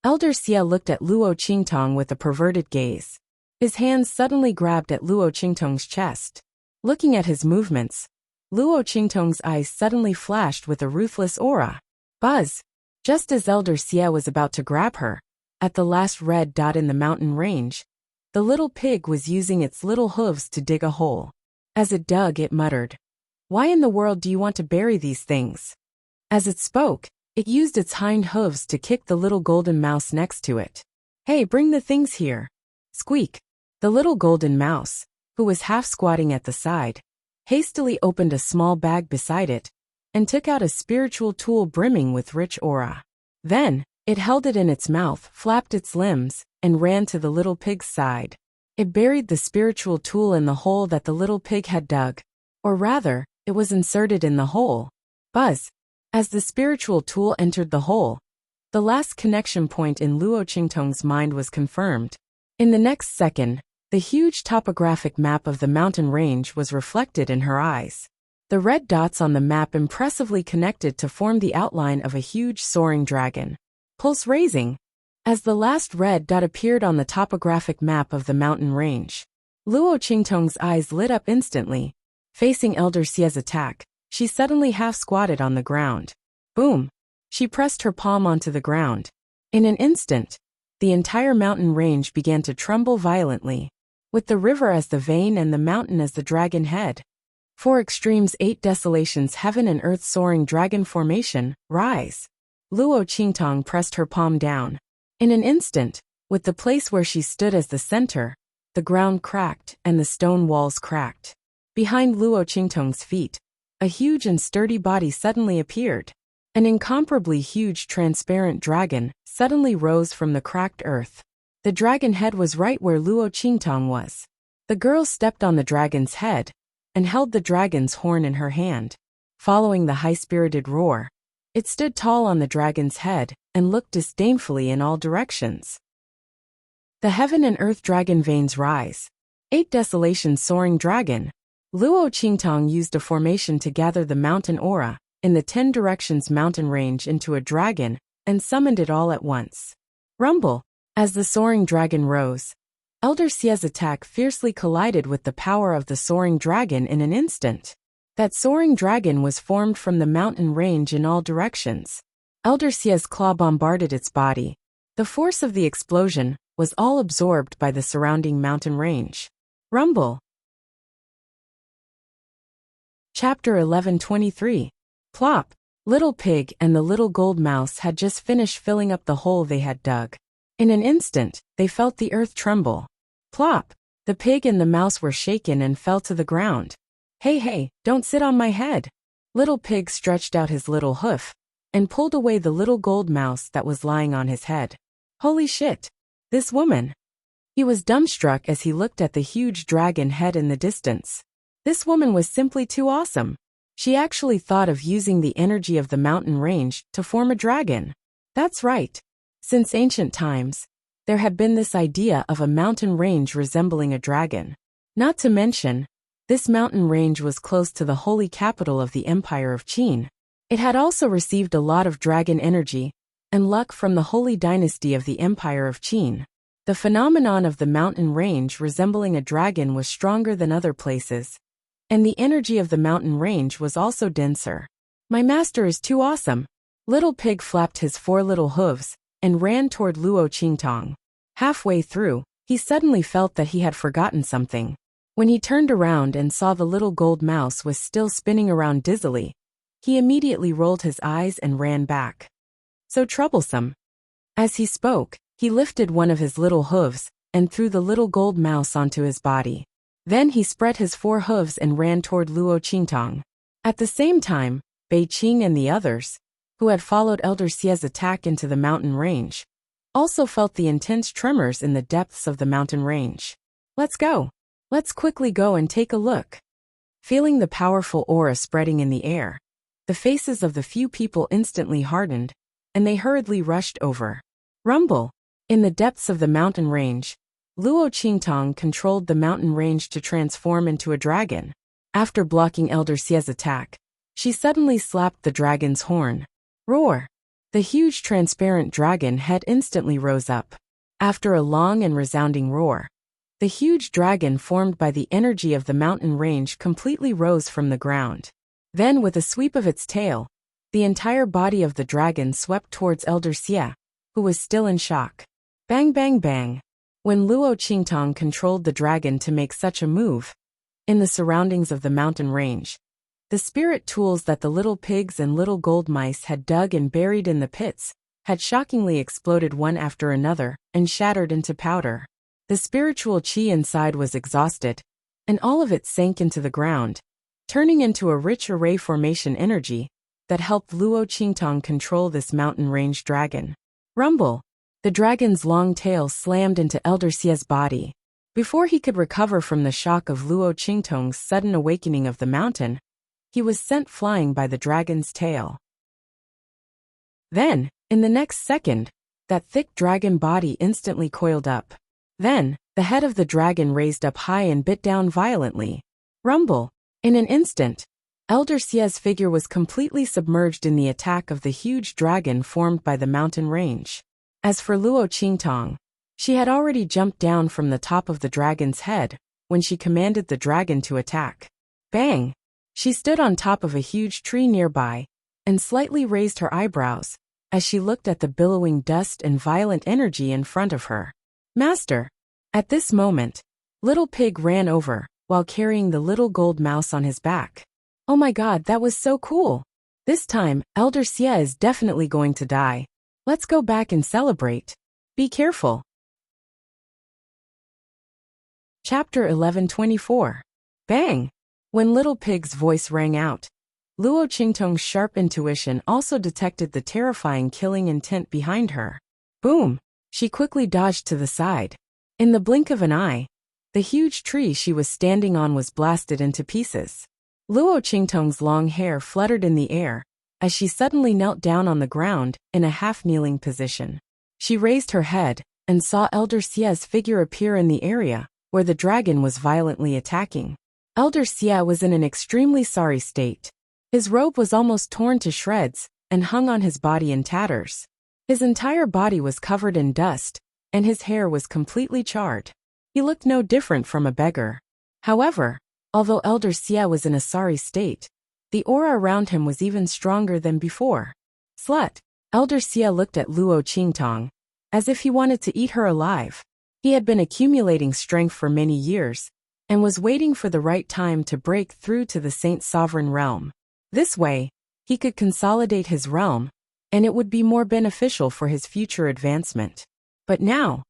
Elder Xie looked at Luo Qingtong with a perverted gaze. His hands suddenly grabbed at Luo Qingtong's chest. Looking at his movements, Luo Qingtong's eyes suddenly flashed with a ruthless aura. Buzz! Just as Elder Xie was about to grab her, at the last red dot in the mountain range, the little pig was using its little hooves to dig a hole. As it dug, it muttered, "Why in the world do you want to bury these things?" As it spoke, it used its hind hooves to kick the little golden mouse next to it. "Hey, bring the things here." Squeak! The little golden mouse, who was half squatting at the side, hastily opened a small bag beside it and took out a spiritual tool brimming with rich aura. Then, it held it in its mouth, flapped its limbs, and ran to the little pig's side. It buried the spiritual tool in the hole that the little pig had dug. Or rather, it was inserted in the hole. Buzz! As the spiritual tool entered the hole, the last connection point in Luo Qingtong's mind was confirmed. In the next second, The huge topographic map of the mountain range was reflected in her eyes. The red dots on the map impressively connected to form the outline of a huge soaring dragon. Pulse raising. As the last red dot appeared on the topographic map of the mountain range, Luo Qingtong's eyes lit up instantly. Facing Elder Xie's attack, she suddenly half-squatted on the ground. Boom! She pressed her palm onto the ground. In an instant, the entire mountain range began to tremble violently, with the river as the vein and the mountain as the dragon head. 4 extremes, 8 desolations, heaven and earth, soaring dragon formation, rise. Luo Qingtong pressed her palm down. In an instant, with the place where she stood as the center, the ground cracked and the stone walls cracked. Behind Luo Qingtong's feet, a huge and sturdy body suddenly appeared. An incomparably huge transparent dragon suddenly rose from the cracked earth. The dragon head was right where Luo Qingtong was. The girl stepped on the dragon's head and held the dragon's horn in her hand. Following the high-spirited roar, it stood tall on the dragon's head and looked disdainfully in all directions. The heaven and earth dragon veins rise. 8 desolations, soaring dragon. Luo Qingtong used a formation to gather the mountain aura in the 10 directions mountain range into a dragon and summoned it all at once. Rumble. As the soaring dragon rose, Elder Xie's attack fiercely collided with the power of the soaring dragon in an instant. That soaring dragon was formed from the mountain range in all directions. Elder Xie's claw bombarded its body. The force of the explosion was all absorbed by the surrounding mountain range. Rumble. Chapter 11:23. Plop. Little Pig and the Little Gold Mouse had just finished filling up the hole they had dug. In an instant, they felt the earth tremble. Plop! The pig and the mouse were shaken and fell to the ground. Hey, don't sit on my head. Little Pig stretched out his little hoof and pulled away the little gold mouse that was lying on his head. Holy shit! This woman! He was dumbstruck as he looked at the huge dragon head in the distance. This woman was simply too awesome. She actually thought of using the energy of the mountain range to form a dragon. That's right. Since ancient times, there had been this idea of a mountain range resembling a dragon. Not to mention, this mountain range was close to the holy capital of the Empire of Qin. It had also received a lot of dragon energy and luck from the holy dynasty of the Empire of Qin. The phenomenon of the mountain range resembling a dragon was stronger than other places, and the energy of the mountain range was also denser. My master is too awesome. Little Pig flapped his 4 little hooves and ran toward Luo Qingtong. Halfway through, he suddenly felt that he had forgotten something. When he turned around and saw the little gold mouse was still spinning around dizzily, he immediately rolled his eyes and ran back. So troublesome. As he spoke, he lifted one of his little hooves and threw the little gold mouse onto his body. Then he spread his 4 hooves and ran toward Luo Qingtong. At the same time, Bei Qing and the others, who had followed Elder Xie's attack into the mountain range, also felt the intense tremors in the depths of the mountain range. Let's go. Let's quickly go and take a look. Feeling the powerful aura spreading in the air, the faces of the few people instantly hardened, and they hurriedly rushed over. Rumble. In the depths of the mountain range, Luo Qingtong controlled the mountain range to transform into a dragon. After blocking Elder Xie's attack, she suddenly slapped the dragon's horn. Roar! The huge transparent dragon head instantly rose up. After a long and resounding roar, the huge dragon formed by the energy of the mountain range completely rose from the ground. Then with a sweep of its tail, the entire body of the dragon swept towards Elder Xie, who was still in shock. Bang bang bang! When Luo Qingtong controlled the dragon to make such a move, in the surroundings of the mountain range, the spirit tools that the little pigs and little gold mice had dug and buried in the pits had shockingly exploded one after another and shattered into powder. The spiritual qi inside was exhausted, and all of it sank into the ground, turning into a rich array formation energy that helped Luo Qingtong control this mountain range dragon. Rumble! The dragon's long tail slammed into Elder Xie's body. Before he could recover from the shock of Luo Qingtong's sudden awakening of the mountain, he was sent flying by the dragon's tail. Then, in the next second, that thick dragon body instantly coiled up. Then, the head of the dragon raised up high and bit down violently. Rumble! In an instant, Elder Xia's figure was completely submerged in the attack of the huge dragon formed by the mountain range. As for Luo Qingtong, she had already jumped down from the top of the dragon's head when she commanded the dragon to attack. Bang! She stood on top of a huge tree nearby and slightly raised her eyebrows as she looked at the billowing dust and violent energy in front of her. Master! At this moment, Little Pig ran over while carrying the little gold mouse on his back. Oh my god, that was so cool! This time, Elder Xia is definitely going to die. Let's go back and celebrate. Be careful. Chapter 1124. Bang! When Little Pig's voice rang out, Luo Qingtong's sharp intuition also detected the terrifying killing intent behind her. Boom! She quickly dodged to the side. In the blink of an eye, the huge tree she was standing on was blasted into pieces. Luo Qingtong's long hair fluttered in the air as she suddenly knelt down on the ground in a half-kneeling position. She raised her head and saw Elder Xia's figure appear in the area where the dragon was violently attacking. Elder Xia was in an extremely sorry state. His robe was almost torn to shreds and hung on his body in tatters. His entire body was covered in dust, and his hair was completely charred. He looked no different from a beggar. However, although Elder Xia was in a sorry state, the aura around him was even stronger than before. Slut! Elder Xia looked at Luo Qingtong as if he wanted to eat her alive. He had been accumulating strength for many years and was waiting for the right time to break through to the Saint's sovereign realm. This way, he could consolidate his realm, and it would be more beneficial for his future advancement. But now,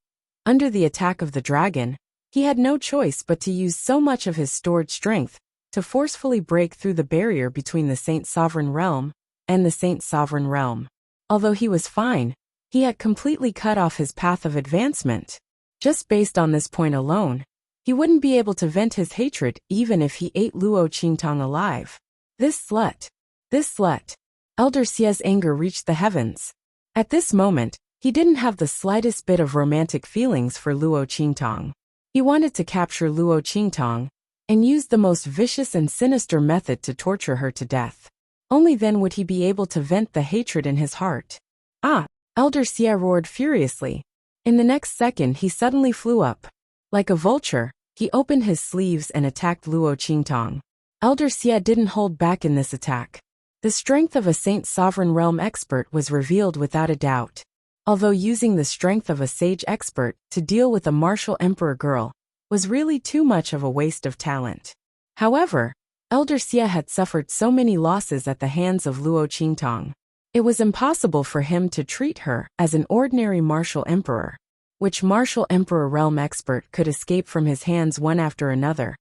under the attack of the dragon, he had no choice but to use so much of his stored strength to forcefully break through the barrier between the Saint's sovereign realm and the Saint's sovereign realm. Although he was fine, he had completely cut off his path of advancement. Just based on this point alone, he wouldn't be able to vent his hatred even if he ate Luo Qingtong alive. This slut! This slut! Elder Xia's anger reached the heavens. At this moment, he didn't have the slightest bit of romantic feelings for Luo Qingtong. He wanted to capture Luo Qingtong and use the most vicious and sinister method to torture her to death. Only then would he be able to vent the hatred in his heart. Ah! Elder Xia roared furiously. In the next second he suddenly flew up. Like a vulture, he opened his sleeves and attacked Luo Qingtong. Elder Xia didn't hold back in this attack. The strength of a Saint's sovereign realm expert was revealed without a doubt. Although using the strength of a sage expert to deal with a martial emperor girl was really too much of a waste of talent. However, Elder Xia had suffered so many losses at the hands of Luo Qingtong. It was impossible for him to treat her as an ordinary martial emperor. Which martial emperor realm expert could escape from his hands one after another?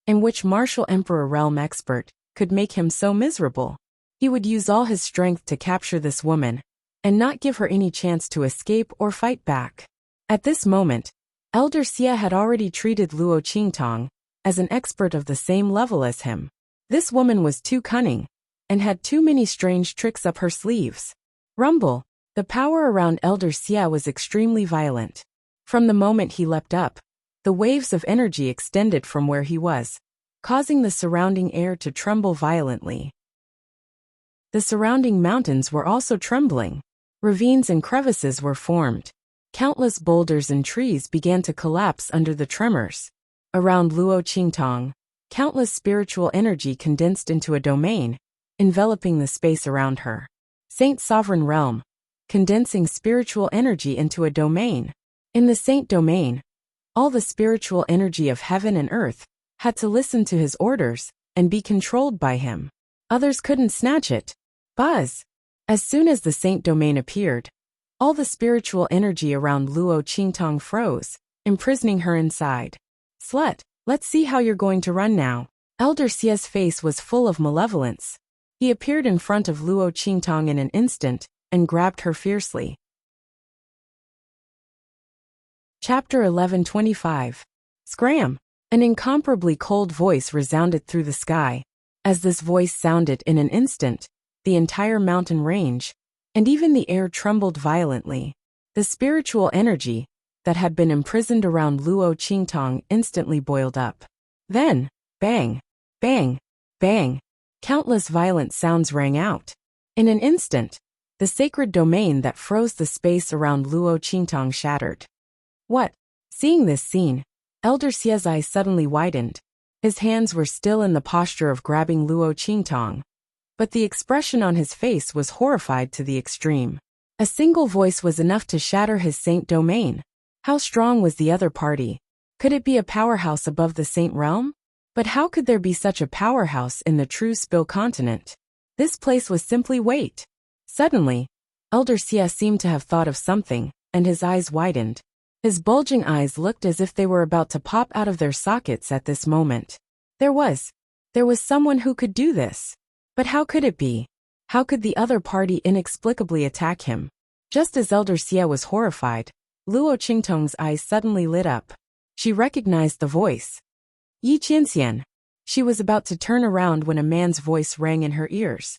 And which martial emperor realm expert could make him so miserable? He would use all his strength to capture this woman and not give her any chance to escape or fight back. At this moment, Elder Xia had already treated Luo Qingtong as an expert of the same level as him. This woman was too cunning and had too many strange tricks up her sleeves. Rumble! The power around Elder Xia was extremely violent. From the moment he leapt up, the waves of energy extended from where he was, causing the surrounding air to tremble violently. The surrounding mountains were also trembling. Ravines and crevices were formed. Countless boulders and trees began to collapse under the tremors. Around Luo Qingtong, countless spiritual energy condensed into a domain, enveloping the space around her. Saint Sovereign Realm, condensing spiritual energy into a domain. In the Saint domain, all the spiritual energy of heaven and earth had to listen to his orders and be controlled by him. Others couldn't snatch it. Buzz! As soon as the Saint domain appeared, all the spiritual energy around Luo Qingtong froze, imprisoning her inside. Slut, let's see how you're going to run now. Elder Xia's face was full of malevolence. He appeared in front of Luo Qingtong in an instant and grabbed her fiercely. Chapter 1125. Scram! An incomparably cold voice resounded through the sky. As this voice sounded in an instant, the entire mountain range, and even the air trembled violently. The spiritual energy, that had been imprisoned around Luo Qingtong instantly boiled up. Then, bang, bang, bang, countless violent sounds rang out. In an instant, the sacred domain that froze the space around Luo Qingtong shattered. What? Seeing this scene, Elder Xie's eyes suddenly widened. His hands were still in the posture of grabbing Luo Qingtong, but the expression on his face was horrified to the extreme. A single voice was enough to shatter his saint domain. How strong was the other party? Could it be a powerhouse above the saint realm? But how could there be such a powerhouse in the true Spill continent? This place was simply wait. Suddenly, Elder Xie seemed to have thought of something, and his eyes widened. His bulging eyes looked as if they were about to pop out of their sockets at this moment. There was someone who could do this. But how could it be? How could the other party inexplicably attack him? Just as Elder Xie was horrified, Luo Qingtong's eyes suddenly lit up. She recognized the voice. Yi Qianxian. She was about to turn around when a man's voice rang in her ears.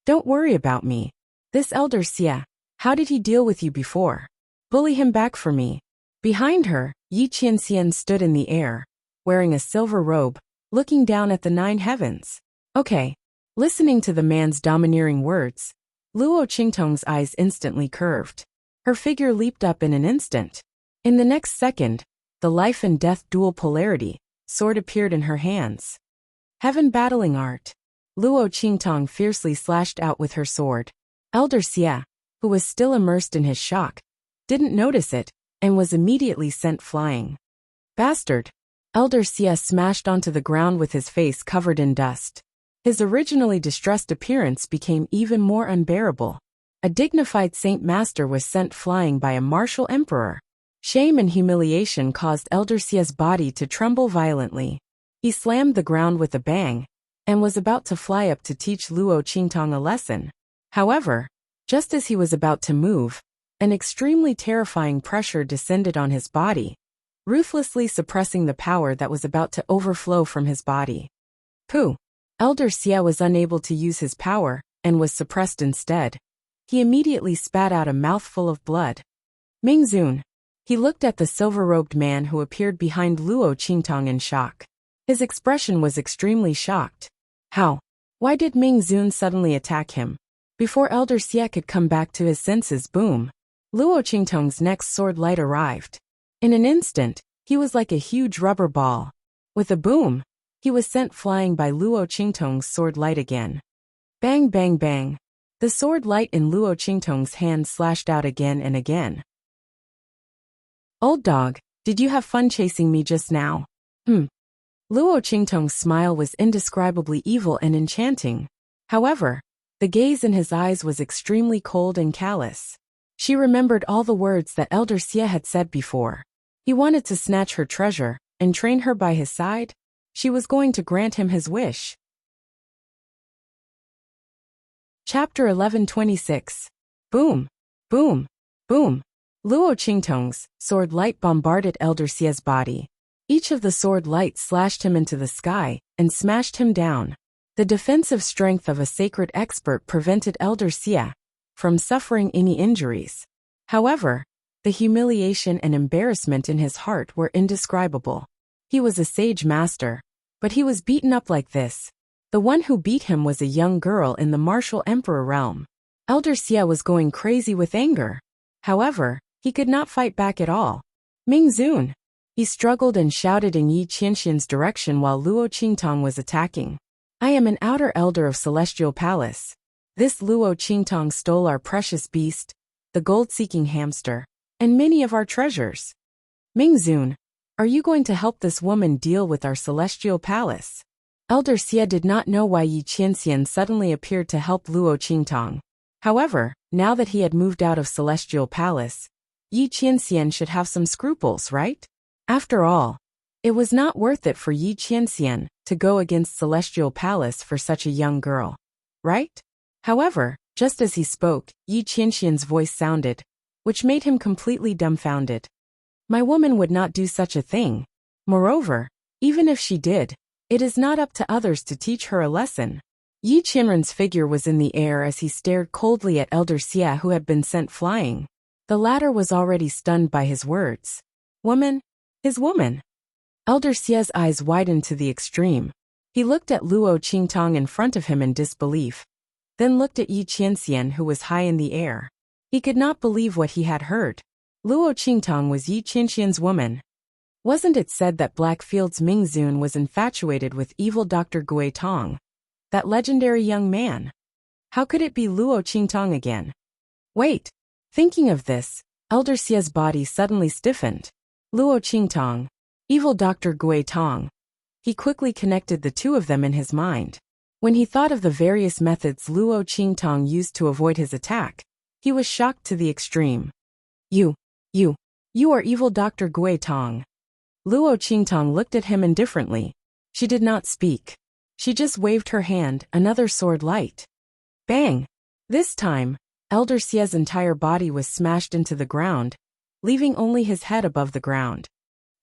Don't worry about me. This Elder Xie, how did he deal with you before? Bully him back for me. Behind her, Yi Qianxian stood in the air, wearing a silver robe, looking down at the 9 heavens. Okay. Listening to the man's domineering words, Luo Qingtong's eyes instantly curved. Her figure leaped up in an instant. In the next second, the life and death dual polarity sword appeared in her hands. Heaven battling art. Luo Qingtong fiercely slashed out with her sword. Elder Xie, who was still immersed in his shock, didn't notice it and was immediately sent flying. Bastard! Elder Xie smashed onto the ground with his face covered in dust. His originally distressed appearance became even more unbearable. A dignified Saint Master was sent flying by a martial emperor. Shame and humiliation caused Elder Xie's body to tremble violently. He slammed the ground with a bang, and was about to fly up to teach Luo Qingtong a lesson. However, just as he was about to move, an extremely terrifying pressure descended on his body, ruthlessly suppressing the power that was about to overflow from his body. Pooh! Elder Xie was unable to use his power, and was suppressed instead. He immediately spat out a mouthful of blood. Ming Zun. He looked at the silver-robed man who appeared behind Luo Qingtong in shock. His expression was extremely shocked. How? Why did Ming Zun suddenly attack him? Before Elder Xie could come back to his senses, boom! Luo Qingtong's next sword light arrived. In an instant, he was like a huge rubber ball. With a boom, he was sent flying by Luo Qingtong's sword light again. Bang bang bang. The sword light in Luo Qingtong's hand slashed out again and again. Old dog, did you have fun chasing me just now? Luo Qingtong's smile was indescribably evil and enchanting. However, the gaze in his eyes was extremely cold and callous. She remembered all the words that Elder Xie had said before. He wanted to snatch her treasure and train her by his side. She was going to grant him his wish. Chapter 1126. Boom, boom, boom. Luo Qingtong's sword light bombarded Elder Xie's body. Each of the sword lights slashed him into the sky and smashed him down. The defensive strength of a sacred expert prevented Elder Xie from suffering any injuries. However, the humiliation and embarrassment in his heart were indescribable. He was a sage master, but he was beaten up like this. The one who beat him was a young girl in the martial emperor realm. Elder Xie was going crazy with anger. However, he could not fight back at all. Ming Zun! He struggled and shouted in Yi Qianxian's direction while Luo Qingtong was attacking. I am an outer elder of Celestial Palace. This Luo Qingtong stole our precious beast, the gold-seeking hamster, and many of our treasures. Ming Zun, are you going to help this woman deal with our Celestial Palace? Elder Xie did not know why Yi Qianxian suddenly appeared to help Luo Qingtong. However, now that he had moved out of Celestial Palace, Yi Qianxian should have some scruples, right? After all, it was not worth it for Yi Qianxian to go against Celestial Palace for such a young girl, right? However, just as he spoke, Yi Qianxian's voice sounded, which made him completely dumbfounded. My woman would not do such a thing. Moreover, even if she did, it is not up to others to teach her a lesson. Yi Qianren's figure was in the air as he stared coldly at Elder Xie who had been sent flying. The latter was already stunned by his words. Woman? His woman? Elder Xie's eyes widened to the extreme. He looked at Luo Qingtong in front of him in disbelief, then looked at Yi Qianxian who was high in the air. He could not believe what he had heard. Luo Qingtong was Yi Qianxian's woman. Wasn't it said that Blackfield's Ming Zun was infatuated with evil Dr. Gui Tong, that legendary young man? How could it be Luo Qingtong again? Wait. Thinking of this, Elder Xie's body suddenly stiffened. Luo Qingtong, evil Dr. Gui Tong. He quickly connected the two of them in his mind. When he thought of the various methods Luo Qingtong used to avoid his attack, he was shocked to the extreme. You are evil Dr. Gui Tong. Luo Qingtong looked at him indifferently. She did not speak. She just waved her hand, another sword light. Bang! This time, Elder Xie's entire body was smashed into the ground, leaving only his head above the ground.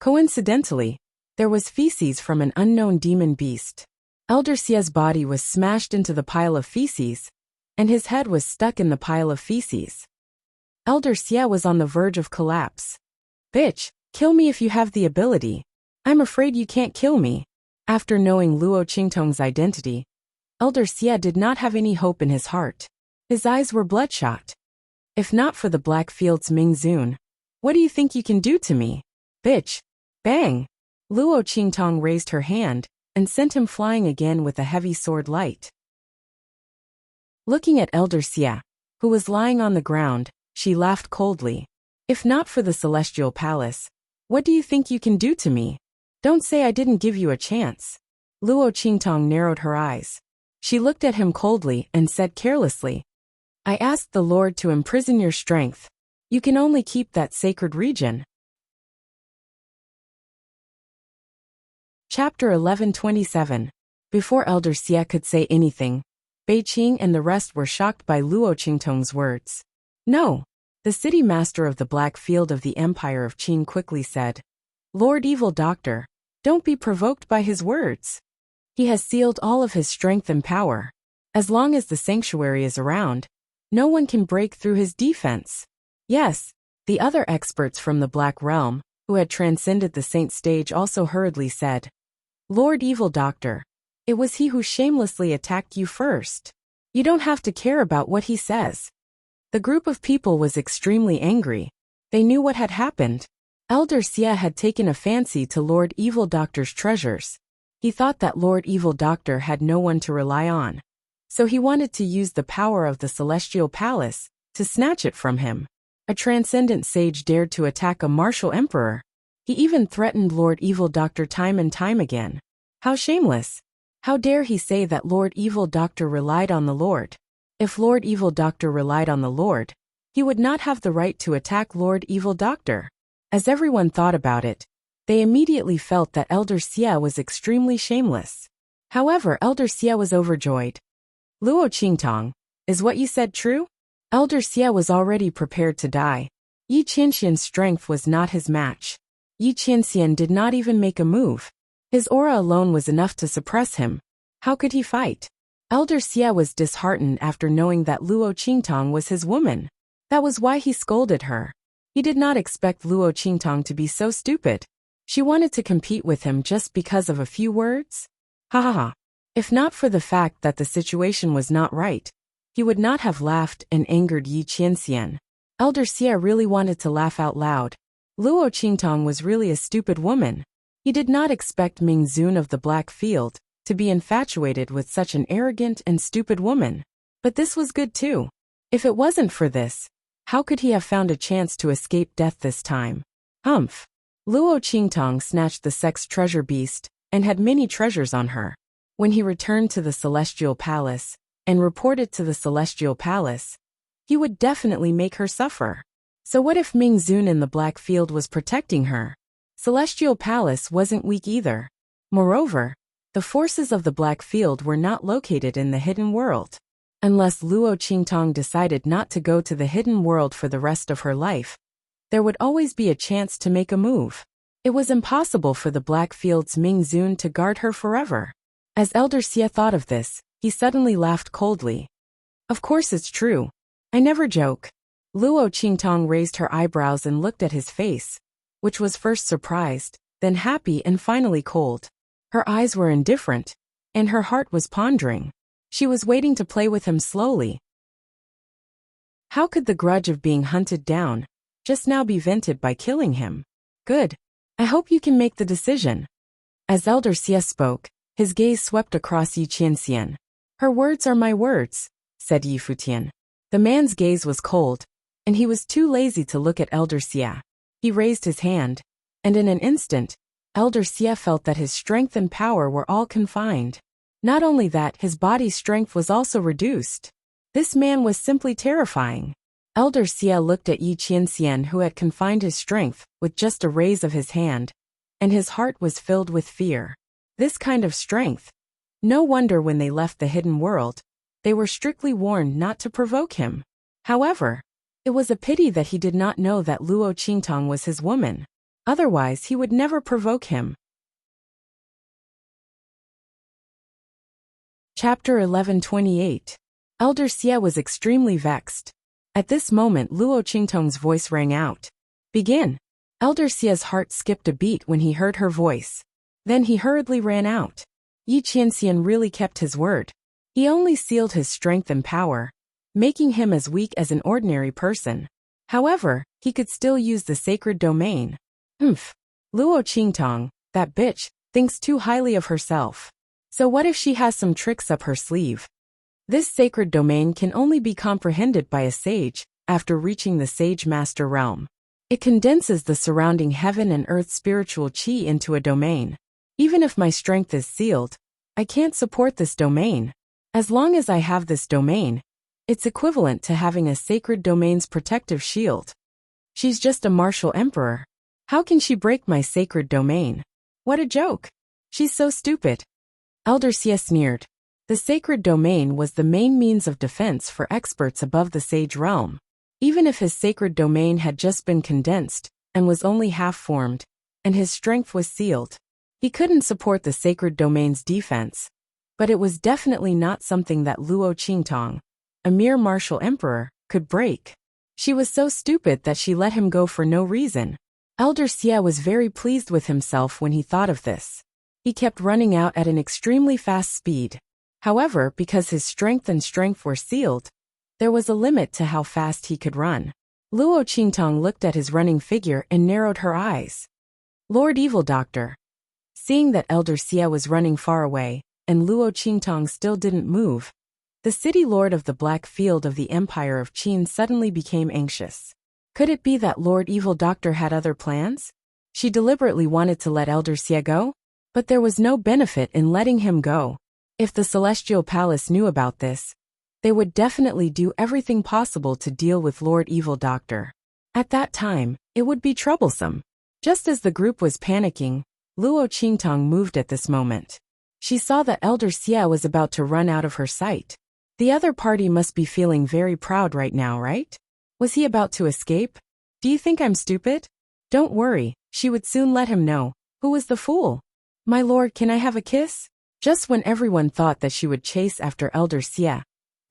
Coincidentally, there was feces from an unknown demon beast. Elder Xie's body was smashed into the pile of feces, and his head was stuck in the pile of feces. Elder Xie was on the verge of collapse. Bitch, kill me if you have the ability. I'm afraid you can't kill me. After knowing Luo Qingtong's identity, Elder Xie did not have any hope in his heart. His eyes were bloodshot. If not for the Blackfield's Ming Zun, what do you think you can do to me? Bitch. Bang! Luo Qingtong raised her hand and sent him flying again with a heavy sword light. Looking at Elder Xie, who was lying on the ground, she laughed coldly. If not for the Celestial Palace, what do you think you can do to me? Don't say I didn't give you a chance. Luo Qingtong narrowed her eyes. She looked at him coldly and said carelessly, I asked the Lord to imprison your strength. You can only keep that sacred region. Chapter 1127. Before Elder Xie could say anything, Bei Qing and the rest were shocked by Luo Qingtong's words. No. The city master of the Black Field of the Empire of Qin quickly said, Lord Evil Doctor, don't be provoked by his words. He has sealed all of his strength and power. As long as the sanctuary is around, no one can break through his defense. Yes, the other experts from the Black Realm, who had transcended the saint stage also hurriedly said, Lord Evil Doctor, it was he who shamelessly attacked you first. You don't have to care about what he says. The group of people was extremely angry. They knew what had happened. Elder Xie had taken a fancy to Lord Evil Doctor's treasures. He thought that Lord Evil Doctor had no one to rely on. So he wanted to use the power of the Celestial Palace to snatch it from him. A transcendent sage dared to attack a martial emperor. He even threatened Lord Evil Doctor time and time again. How shameless! How dare he say that Lord Evil Doctor relied on the Lord? If Lord Evil Doctor relied on the Lord, he would not have the right to attack Lord Evil Doctor. As everyone thought about it, they immediately felt that Elder Xie was extremely shameless. However, Elder Xie was overjoyed. Luo Qingtong, is what you said true? Elder Xie was already prepared to die. Yi Qianxian's strength was not his match. Yi Qianxian did not even make a move. His aura alone was enough to suppress him. How could he fight? Elder Xie was disheartened after knowing that Luo Qingtong was his woman. That was why he scolded her. He did not expect Luo Qingtong to be so stupid. She wanted to compete with him just because of a few words? Ha ha ha. If not for the fact that the situation was not right, he would not have laughed and angered Yi Qianxian. Elder Xie really wanted to laugh out loud. Luo Qingtong was really a stupid woman. He did not expect Ming Zun of the Black Field to be infatuated with such an arrogant and stupid woman. But this was good too. If it wasn't for this, how could he have found a chance to escape death this time? Humph. Luo Qingtong snatched the sex treasure beast and had many treasures on her. When he returned to the Celestial Palace and reported to the Celestial Palace, he would definitely make her suffer. So what if Ming Zun in the Black Field was protecting her? Celestial Palace wasn't weak either. Moreover, the forces of the Black Field were not located in the hidden world. Unless Luo Qingtong decided not to go to the hidden world for the rest of her life, there would always be a chance to make a move. It was impossible for the Black Field's Ming Zun to guard her forever. As Elder Xie thought of this, he suddenly laughed coldly. Of course it's true. I never joke. Luo Qingtong raised her eyebrows and looked at his face, which was first surprised, then happy and finally cold. Her eyes were indifferent, and her heart was pondering. She was waiting to play with him slowly. How could the grudge of being hunted down just now be vented by killing him? Good. I hope you can make the decision. As Elder Xie spoke, his gaze swept across Yi Qianxian. Her words are my words, said Yi Futian. The man's gaze was cold, and he was too lazy to look at Elder Xie. He raised his hand, and in an instant, Elder Xie felt that his strength and power were all confined. Not only that, his body's strength was also reduced. This man was simply terrifying. Elder Xie looked at Yi Qianxian, who had confined his strength with just a raise of his hand, and his heart was filled with fear. This kind of strength. No wonder when they left the hidden world, they were strictly warned not to provoke him. However, it was a pity that he did not know that Luo Qingtong was his woman. Otherwise, he would never provoke him. Chapter 1128. Elder Xie was extremely vexed. At this moment, Luo Qingtong's voice rang out. Begin. Elder Xie's heart skipped a beat when he heard her voice. Then he hurriedly ran out. Yi Qianxian really kept his word. He only sealed his strength and power, making him as weak as an ordinary person. However, he could still use the sacred domain. Luo Qingtong, that bitch, thinks too highly of herself. So what if she has some tricks up her sleeve? This sacred domain can only be comprehended by a sage after reaching the Sage Master realm. It condenses the surrounding heaven and earth spiritual qi into a domain. Even if my strength is sealed, I can't support this domain. As long as I have this domain, it's equivalent to having a sacred domain's protective shield. She's just a martial emperor. How can she break my sacred domain? What a joke. She's so stupid. Elder Xie sneered. The sacred domain was the main means of defense for experts above the sage realm. Even if his sacred domain had just been condensed and was only half-formed, and his strength was sealed, he couldn't support the sacred domain's defense. But it was definitely not something that Luo Qingtong, a mere martial emperor, could break. She was so stupid that she let him go for no reason. Elder Xie was very pleased with himself when he thought of this. He kept running out at an extremely fast speed. However, because his strength were sealed, there was a limit to how fast he could run. Luo Qingtong looked at his running figure and narrowed her eyes. Lord Evil Doctor. Seeing that Elder Xie was running far away, and Luo Qingtong still didn't move, the city lord of the Black Field of the Empire of Qin suddenly became anxious. Could it be that Lord Evil Doctor had other plans? She deliberately wanted to let Elder Xie go, but there was no benefit in letting him go. If the Celestial Palace knew about this, they would definitely do everything possible to deal with Lord Evil Doctor. At that time, it would be troublesome. Just as the group was panicking, Luo Qingtong moved at this moment. She saw that Elder Xie was about to run out of her sight. The other party must be feeling very proud right now, right? Was he about to escape? Do you think I'm stupid? Don't worry, she would soon let him know. Who was the fool? My lord, can I have a kiss? Just when everyone thought that she would chase after Elder Xie,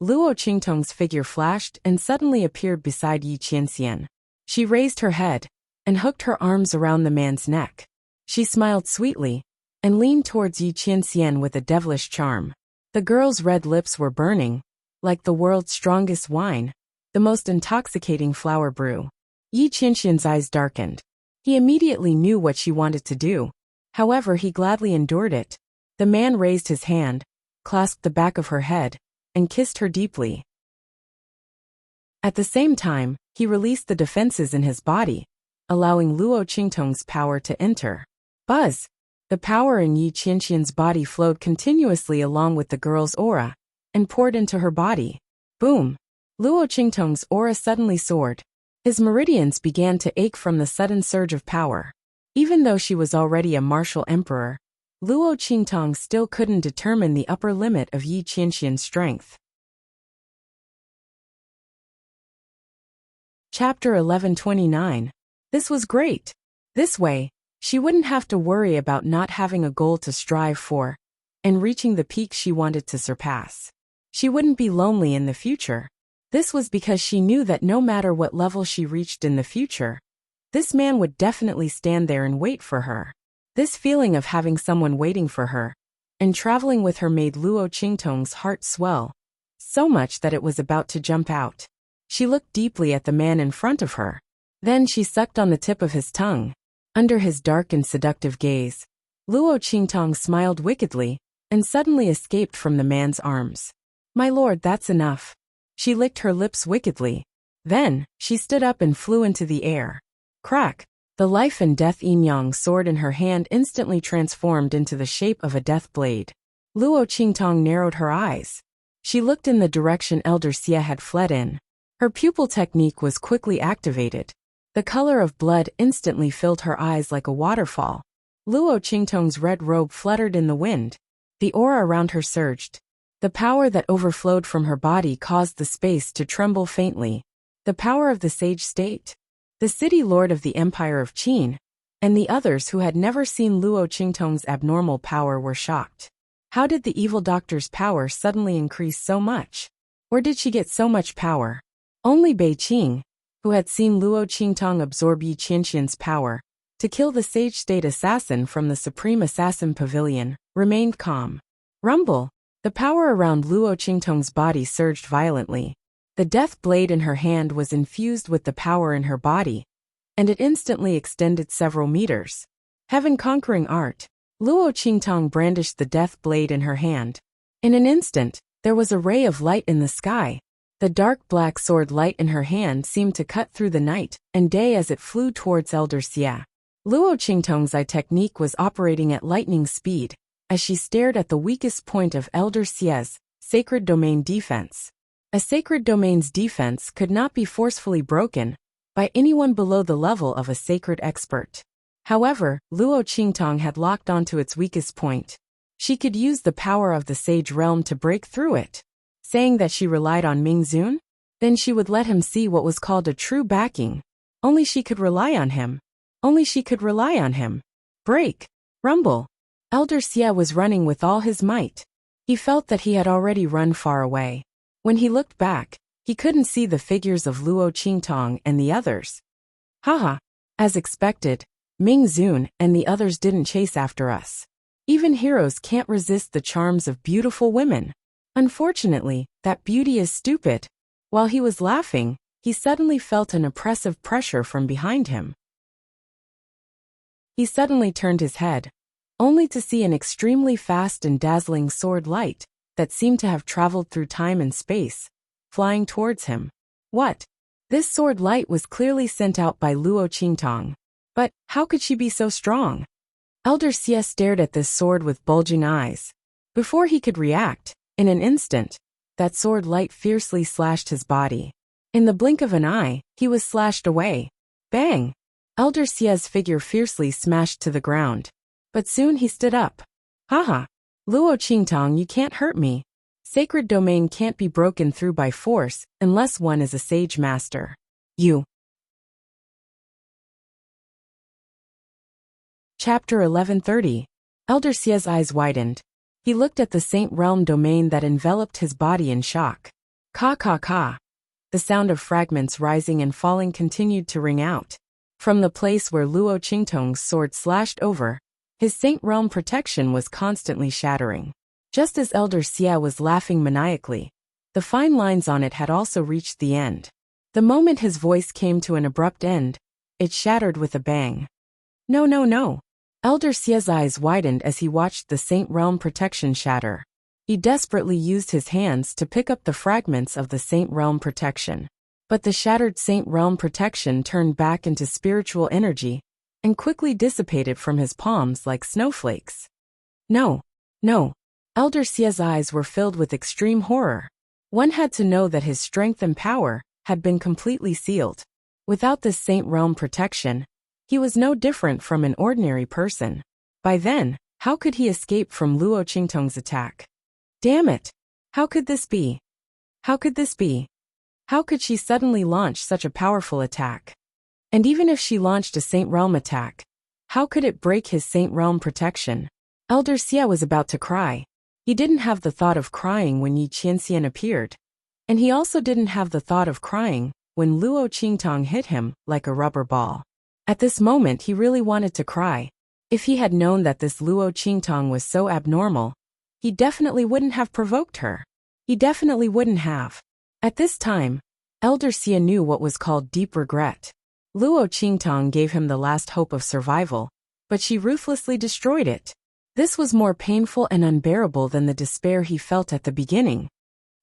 Luo Qingtong's figure flashed and suddenly appeared beside Yi Qianxian. She raised her head and hooked her arms around the man's neck. She smiled sweetly and leaned towards Yi Qianxian with a devilish charm. The girl's red lips were burning, like the world's strongest wine, the most intoxicating flower brew. Yi Qianxian's eyes darkened. He immediately knew what she wanted to do. However, he gladly endured it. The man raised his hand, clasped the back of her head, and kissed her deeply. At the same time, he released the defenses in his body, allowing Luo Qingtong's power to enter. Buzz! The power in Yi Qianxian's body flowed continuously along with the girl's aura, and poured into her body. Boom! Luo Qingtong's aura suddenly soared. His meridians began to ache from the sudden surge of power. Even though she was already a martial emperor, Luo Qingtong still couldn't determine the upper limit of Yi Qianxian's strength. Chapter 1129. This was great. This way, she wouldn't have to worry about not having a goal to strive for, and reaching the peak she wanted to surpass. She wouldn't be lonely in the future. This was because she knew that no matter what level she reached in the future, This man would definitely stand there and wait for her. This feeling of having someone waiting for her and traveling with her made Luo Qingtong's heart swell, so much that it was about to jump out. She looked deeply at the man in front of her. Then she sucked on the tip of his tongue. Under his dark and seductive gaze, Luo Qingtong smiled wickedly and suddenly escaped from the man's arms. "My lord, that's enough." She licked her lips wickedly. Then, she stood up and flew into the air. Crack! The life and death yin-yang sword in her hand instantly transformed into the shape of a death blade. Luo Qingtong narrowed her eyes. She looked in the direction Elder Xie had fled in. Her pupil technique was quickly activated. The color of blood instantly filled her eyes like a waterfall. Luo Qingtong's red robe fluttered in the wind. The aura around her surged. The power that overflowed from her body caused the space to tremble faintly. The power of the sage state. The city lord of the Empire of Qin, and the others who had never seen Luo Qingtong's abnormal power were shocked. How did the evil doctor's power suddenly increase so much? Where did she get so much power? Only Bei Qing, who had seen Luo Qingtong absorb Yi Qianxian's power to kill the sage state assassin from the Supreme Assassin Pavilion, remained calm. Rumble! The power around Luo Qingtong's body surged violently. The death blade in her hand was infused with the power in her body, and it instantly extended several meters. Heaven-conquering art. Luo Qingtong brandished the death blade in her hand. In an instant, there was a ray of light in the sky. The dark black sword light in her hand seemed to cut through the night and day as it flew towards Elder Xie. Luo Qingtong's eye technique was operating at lightning speed as she stared at the weakest point of Elder Xie's sacred domain defense. A sacred domain's defense could not be forcefully broken by anyone below the level of a sacred expert. However, Luo Qingtong had locked onto its weakest point. She could use the power of the sage realm to break through it. Saying that she relied on Mingzun? Then she would let him see what was called a true backing. Only she could rely on him. Only she could rely on him. Break! Rumble! Elder Xie was running with all his might. He felt that he had already run far away. When he looked back, he couldn't see the figures of Luo Qingtong and the others. Haha! As expected, Mingzun and the others didn't chase after us. Even heroes can't resist the charms of beautiful women. Unfortunately, that beauty is stupid. While he was laughing, he suddenly felt an oppressive pressure from behind him. He suddenly turned his head, only to see an extremely fast and dazzling sword light that seemed to have traveled through time and space, flying towards him. What? This sword light was clearly sent out by Luo Qingtong. But how could she be so strong? Elder Xie stared at this sword with bulging eyes. Before he could react, in an instant, that sword light fiercely slashed his body. In the blink of an eye, he was slashed away. Bang! Elder Xie's figure fiercely smashed to the ground. But soon he stood up. Haha! Luo Qingtong, you can't hurt me. Sacred domain can't be broken through by force unless one is a sage master. You. Chapter 1130. Elder Xie's eyes widened. He looked at the Saint Realm domain that enveloped his body in shock. Ka ka ka. The sound of fragments rising and falling continued to ring out. From the place where Luo Qingtong's sword slashed over, his Saint Realm protection was constantly shattering. Just as Elder Xie was laughing maniacally, the fine lines on it had also reached the end. The moment his voice came to an abrupt end, it shattered with a bang. No, no, no. Elder Xie's eyes widened as he watched the Saint Realm protection shatter. He desperately used his hands to pick up the fragments of the Saint Realm protection. But the shattered Saint Realm protection turned back into spiritual energy and quickly dissipated from his palms like snowflakes. No, no. Elder Xie's eyes were filled with extreme horror. One had to know that his strength and power had been completely sealed. Without this Saint Realm protection, he was no different from an ordinary person. By then, how could he escape from Luo Qingtong's attack? Damn it! How could this be? How could this be? How could she suddenly launch such a powerful attack? And even if she launched a Saint Realm attack, how could it break his Saint Realm protection? Elder Xie was about to cry. He didn't have the thought of crying when Yi Qianxian appeared. And he also didn't have the thought of crying when Luo Qingtong hit him like a rubber ball. At this moment he really wanted to cry. If he had known that this Luo Qingtong was so abnormal, he definitely wouldn't have provoked her. He definitely wouldn't have. At this time, Elder Xia knew what was called deep regret. Luo Qingtong gave him the last hope of survival, but she ruthlessly destroyed it. This was more painful and unbearable than the despair he felt at the beginning.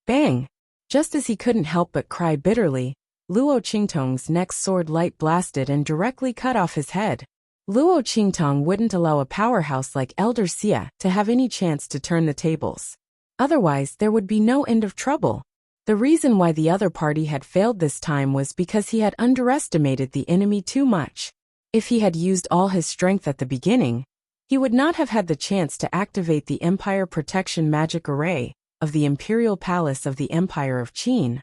Bang! Just as he couldn't help but cry bitterly, Luo Qingtong's next sword light blasted and directly cut off his head. Luo Qingtong wouldn't allow a powerhouse like Elder Xia to have any chance to turn the tables. Otherwise, there would be no end of trouble. The reason why the other party had failed this time was because he had underestimated the enemy too much. If he had used all his strength at the beginning, he would not have had the chance to activate the Empire Protection Magic Array of the Imperial Palace of the Empire of Qin,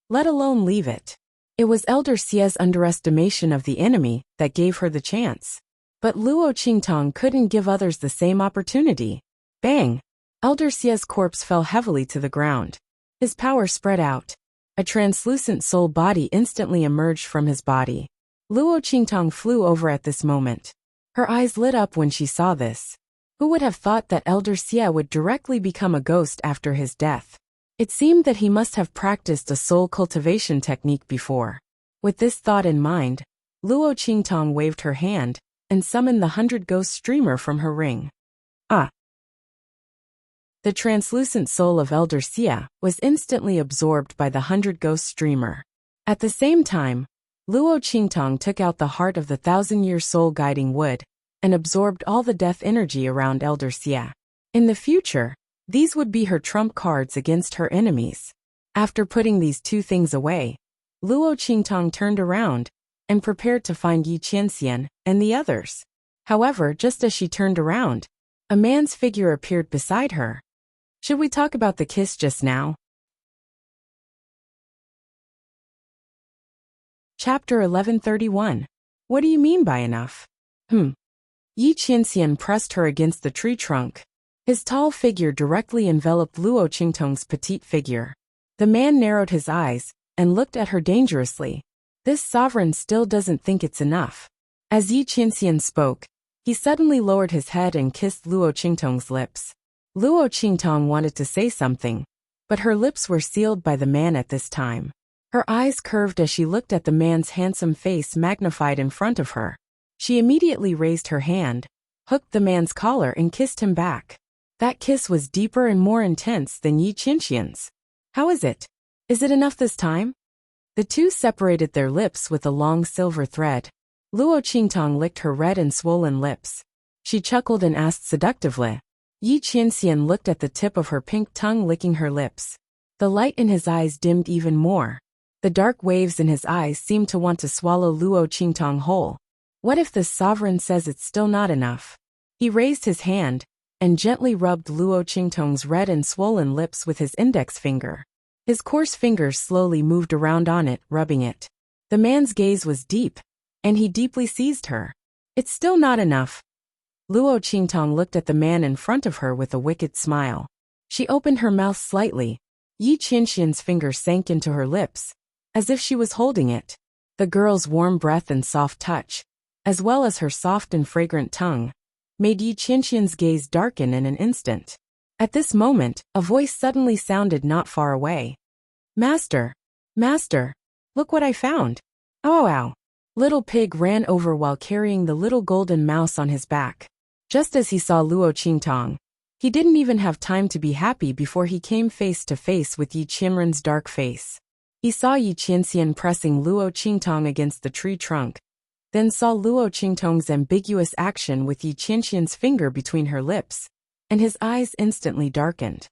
let alone leave it. It was Elder Xia's underestimation of the enemy that gave her the chance. But Luo Qingtong couldn't give others the same opportunity. Bang! Elder Xia's corpse fell heavily to the ground. His power spread out. A translucent soul body instantly emerged from his body. Luo Qingtong flew over at this moment. Her eyes lit up when she saw this. Who would have thought that Elder Xia would directly become a ghost after his death? It seemed that he must have practiced a soul cultivation technique before. With this thought in mind, Luo Qingtong waved her hand and summoned the 100-ghost streamer from her ring. The translucent soul of Elder Xia was instantly absorbed by the 100-ghost streamer. At the same time, Luo Qingtong took out the heart of the 1,000-year soul guiding wood and absorbed all the death energy around Elder Xia. In the future, these would be her trump cards against her enemies. After putting these two things away, Luo Qingtong turned around and prepared to find Yi Qianxian and the others. However, just as she turned around, a man's figure appeared beside her. Should we talk about the kiss just now? Chapter 1131. What do you mean by enough? Yi Qianxian pressed her against the tree trunk. His tall figure directly enveloped Luo Qingtong's petite figure. The man narrowed his eyes and looked at her dangerously. This sovereign still doesn't think it's enough. As Yi Qianxian spoke, he suddenly lowered his head and kissed Luo Qingtong's lips. Luo Qingtong wanted to say something, but her lips were sealed by the man at this time. Her eyes curved as she looked at the man's handsome face magnified in front of her. She immediately raised her hand, hooked the man's collar and kissed him back. That kiss was deeper and more intense than Yi Qianxian's. How is it? Is it enough this time? The two separated their lips with a long silver thread. Luo Qingtong licked her red and swollen lips. She chuckled and asked seductively. Yi Qianxian looked at the tip of her pink tongue licking her lips. The light in his eyes dimmed even more. The dark waves in his eyes seemed to want to swallow Luo Qingtong whole. What if the sovereign says it's still not enough? He raised his hand and gently rubbed Luo Qingtong's red and swollen lips with his index finger. His coarse fingers slowly moved around on it, rubbing it. The man's gaze was deep, and he deeply seized her. It's still not enough. Luo Qingtong looked at the man in front of her with a wicked smile. She opened her mouth slightly. Yi Qianxian's finger sank into her lips, as if she was holding it. The girl's warm breath and soft touch, as well as her soft and fragrant tongue, made Yi Qianxian's gaze darken in an instant. At this moment, a voice suddenly sounded not far away. Master! Master! Look what I found! Oh, ow! Little Pig ran over while carrying the little golden mouse on his back. Just as he saw Luo Qingtong, he didn't even have time to be happy before he came face to face with Yi Qianren's dark face. He saw Yi Qianxian pressing Luo Qingtong against the tree trunk, then saw Luo Qingtong's ambiguous action with Yi Qianxian's finger between her lips, and his eyes instantly darkened.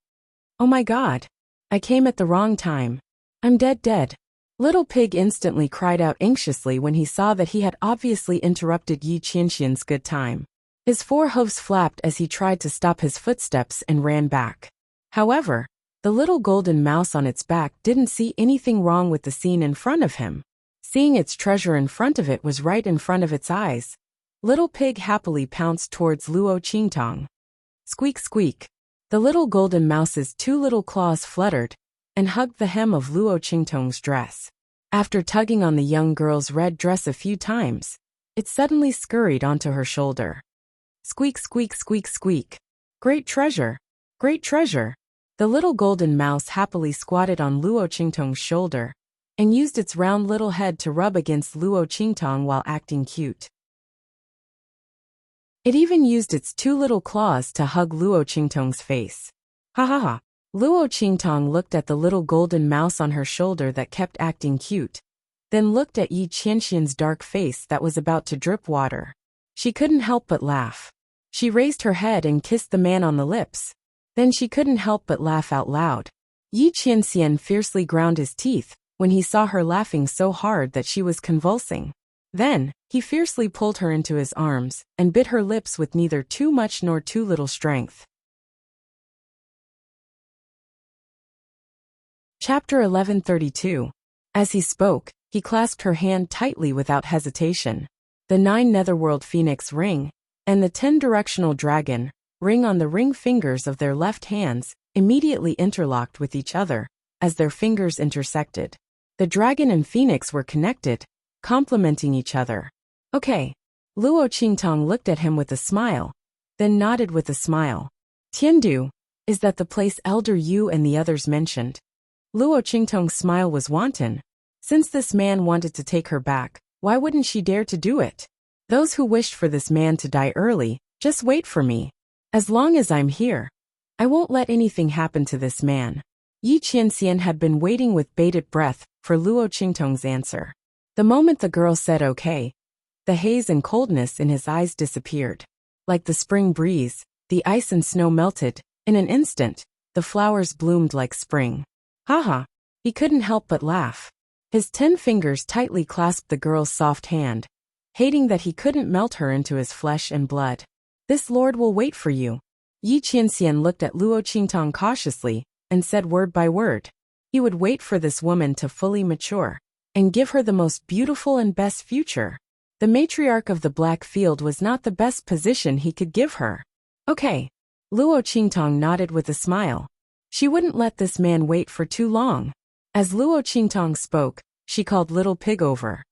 Oh my God! I came at the wrong time. I'm dead. Little Pig instantly cried out anxiously when he saw that he had obviously interrupted Yi Qianxian's good time. His 4 hooves flapped as he tried to stop his footsteps and ran back. However, the little golden mouse on its back didn't see anything wrong with the scene in front of him. Seeing its treasure in front of it was right in front of its eyes, Little Pig happily pounced towards Luo Qingtong. Squeak squeak. The little golden mouse's 2 little claws fluttered and hugged the hem of Luo Qingtong's dress. After tugging on the young girl's red dress a few times, it suddenly scurried onto her shoulder. Squeak, squeak, squeak, squeak. Great treasure! Great treasure! The little golden mouse happily squatted on Luo Qingtong's shoulder and used its round little head to rub against Luo Qingtong while acting cute. It even used its two little claws to hug Luo Qingtong's face. Ha ha ha! Luo Qingtong looked at the little golden mouse on her shoulder that kept acting cute, then looked at Yi Qianxian's dark face that was about to drip water. She couldn't help but laugh. She raised her head and kissed the man on the lips. Then she couldn't help but laugh out loud. Yi Qianxian fiercely ground his teeth when he saw her laughing so hard that she was convulsing. Then, he fiercely pulled her into his arms and bit her lips with neither too much nor too little strength. Chapter 1132. As he spoke, he clasped her hand tightly without hesitation. The 9 netherworld phoenix ring and the 10 directional dragon ring on the ring fingers of their left hands immediately interlocked with each other as their fingers intersected. The dragon and phoenix were connected, complementing each other. Okay. Luo Qingtong looked at him with a smile, then nodded with a smile. Tiandu, is that the place Elder Yu and the others mentioned? Luo Qingtong's smile was wanton. Since this man wanted to take her back, why wouldn't she dare to do it? Those who wished for this man to die early, just wait for me. As long as I'm here, I won't let anything happen to this man. Yi Qianxian had been waiting with bated breath for Luo Qingtong's answer. The moment the girl said okay, the haze and coldness in his eyes disappeared. Like the spring breeze, the ice and snow melted. In an instant, the flowers bloomed like spring. Haha, he couldn't help but laugh. His 10 fingers tightly clasped the girl's soft hand, hating that he couldn't melt her into his flesh and blood. This lord will wait for you. Yi Qianxian looked at Luo Qingtong cautiously and said word by word. He would wait for this woman to fully mature and give her the most beautiful and best future. The matriarch of the Black Field was not the best position he could give her. Okay. Luo Qingtong nodded with a smile. She wouldn't let this man wait for too long. As Luo Qingtong spoke, she called Little Pig over.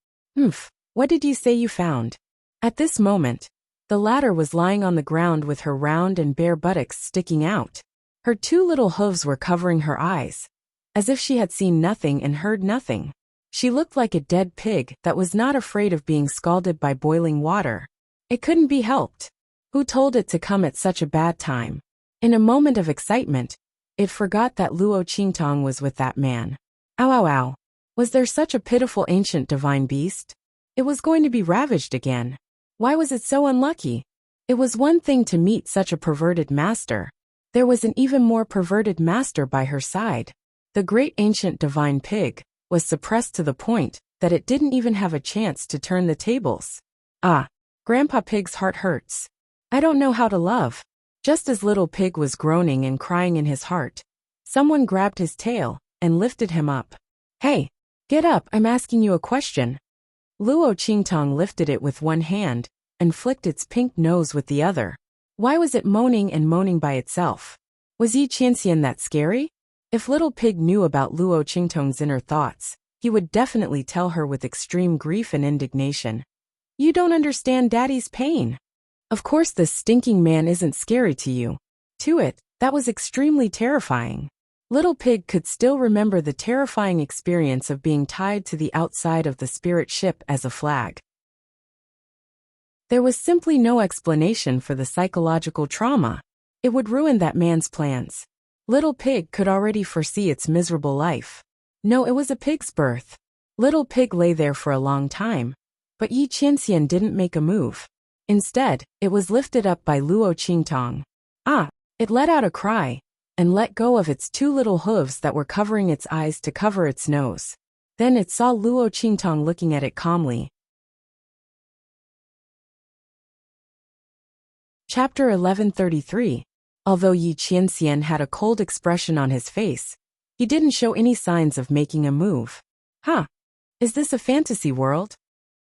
What did you say you found? At this moment, the latter was lying on the ground with her round and bare buttocks sticking out. Her 2 little hooves were covering her eyes, as if she had seen nothing and heard nothing. She looked like a dead pig that was not afraid of being scalded by boiling water. It couldn't be helped. Who told it to come at such a bad time? In a moment of excitement, it forgot that Luo Qingtong was with that man. Ow ow ow. Was there such a pitiful ancient divine beast? It was going to be ravaged again. Why was it so unlucky? It was one thing to meet such a perverted master. There was an even more perverted master by her side. The great ancient divine pig was suppressed to the point that it didn't even have a chance to turn the tables. Ah, Grandpa Pig's heart hurts. I don't know how to love. Just as Little Pig was groaning and crying in his heart, someone grabbed his tail and lifted him up. Hey, get up, I'm asking you a question. Luo Qingtong lifted it with one hand and flicked its pink nose with the other. Why was it moaning and moaning by itself? Was Yi Qianxian that scary? If Little Pig knew about Luo Qingtong's inner thoughts, he would definitely tell her with extreme grief and indignation. You don't understand Daddy's pain. Of course this stinking man isn't scary to you. To it, that was extremely terrifying. Little Pig could still remember the terrifying experience of being tied to the outside of the spirit ship as a flag. There was simply no explanation for the psychological trauma. It would ruin that man's plans. Little Pig could already foresee its miserable life. No, it was a pig's birth. Little Pig lay there for a long time, but Yi Qianxian didn't make a move. Instead, it was lifted up by Luo Qingtong. Ah! It let out a cry and let go of its 2 little hooves that were covering its eyes to cover its nose. Then it saw Luo Qingtong looking at it calmly. Chapter 1133. Although Yi Qianxian had a cold expression on his face, he didn't show any signs of making a move. Huh? Is this a fantasy world?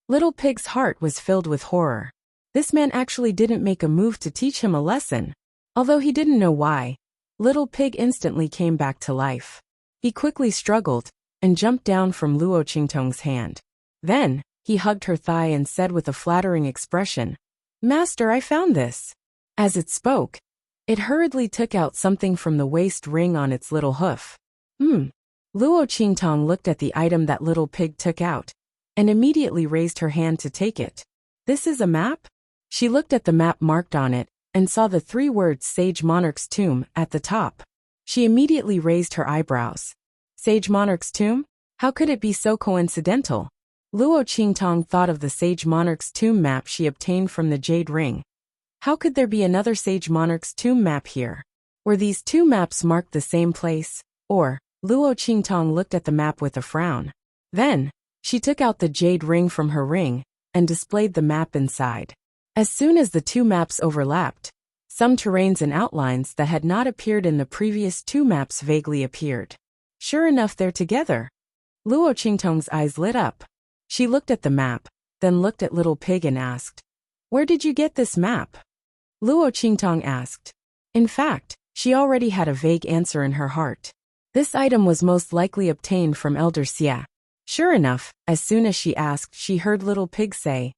Little Pig's heart was filled with horror. This man actually didn't make a move to teach him a lesson. Although he didn't know why, Little Pig instantly came back to life. He quickly struggled and jumped down from Luo Qingtong's hand. Then, He hugged her thigh and said with a flattering expression, "Master, I found this." As it spoke, it hurriedly took out something from the waist ring on its little hoof. Luo Qingtong looked at the item that little pig took out, and immediately raised her hand to take it. "This is a map?" She looked at the map marked on it, and saw the 3 words Sage Monarch's Tomb at the top. She immediately raised her eyebrows. Sage Monarch's Tomb? How could it be so coincidental? Luo Qingtong thought of the Sage Monarch's Tomb map she obtained from the Jade Ring. How could there be another Sage Monarch's Tomb map here? Were these 2 maps marked the same place? Or, Luo Qingtong looked at the map with a frown. Then, she took out the Jade Ring from her ring, and displayed the map inside. As soon as the 2 maps overlapped, some terrains and outlines that had not appeared in the previous 2 maps vaguely appeared. Sure enough, they're together. Luo Qingtong's eyes lit up. She looked at the map, then looked at Little Pig and asked, "Where did you get this map?" Luo Qingtong asked. In fact, she already had a vague answer in her heart. This item was most likely obtained from Elder Xie. Sure enough, as soon as she asked, she heard Little Pig say,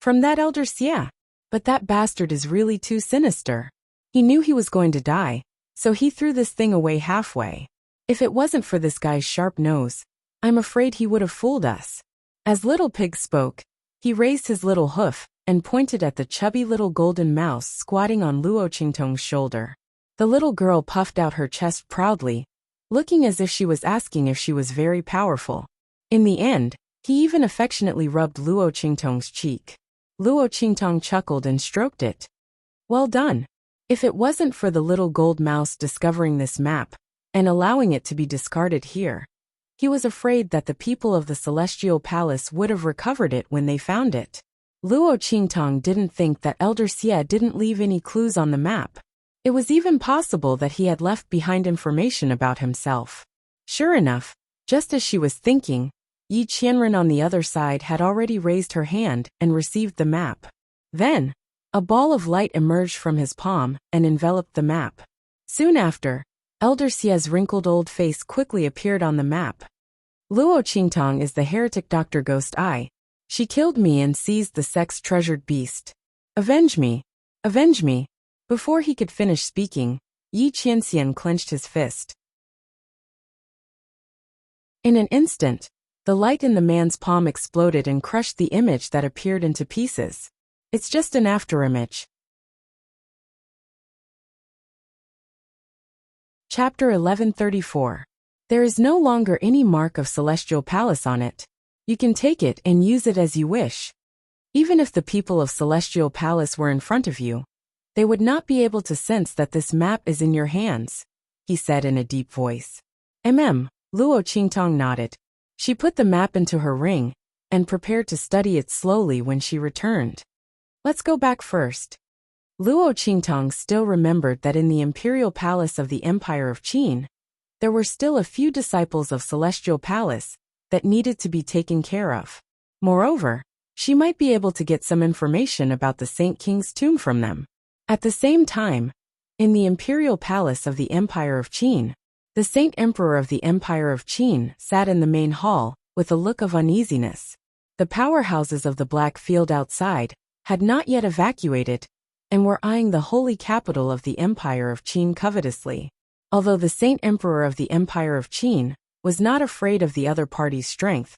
"From that Elder Xie? But that bastard is really too sinister. He knew he was going to die, so he threw this thing away halfway. If it wasn't for this guy's sharp nose, I'm afraid he would have fooled us." As Little Pig spoke, he raised his little hoof and pointed at the chubby little golden mouse squatting on Luo Qingtong's shoulder. The little girl puffed out her chest proudly, looking as if she was asking if she was very powerful. In the end, he even affectionately rubbed Luo Qingtong's cheek. Luo Qingtong chuckled and stroked it. "Well done. If it wasn't for the little gold mouse discovering this map and allowing it to be discarded here, he was afraid that the people of the Celestial Palace would have recovered it when they found it." Luo Qingtong didn't think that Elder Xie didn't leave any clues on the map. It was even possible that he had left behind information about himself. Sure enough, just as she was thinking, Yi Qianren on the other side had already raised her hand and received the map. Then, a ball of light emerged from his palm and enveloped the map. Soon after, Elder Xie's wrinkled old face quickly appeared on the map. "Luo Qingtong is the heretic Dr. Ghost Eye. She killed me and seized the sex-treasured beast. Avenge me! Avenge me!" Before he could finish speaking, Yi Qianxian clenched his fist. In an instant, the light in the man's palm exploded and crushed the image that appeared into pieces. "It's just an afterimage." Chapter 1134. There is no longer any mark of Celestial Palace on it. You can take it and use it as you wish. Even if the people of Celestial Palace were in front of you, they would not be able to sense that this map is in your hands, he said in a deep voice. Luo Qingtong nodded. She put the map into her ring and prepared to study it slowly when she returned. "Let's go back first." Luo Qingtong still remembered that in the imperial palace of the Empire of Qin, there were still a few disciples of Celestial Palace that needed to be taken care of. Moreover, she might be able to get some information about the Saint King's tomb from them. At the same time, in the imperial palace of the Empire of Qin, the Saint Emperor of the Empire of Qin sat in the main hall with a look of uneasiness. The powerhouses of the Black Field outside had not yet evacuated and were eyeing the holy capital of the Empire of Qin covetously. Although the Saint Emperor of the Empire of Qin was not afraid of the other party's strength,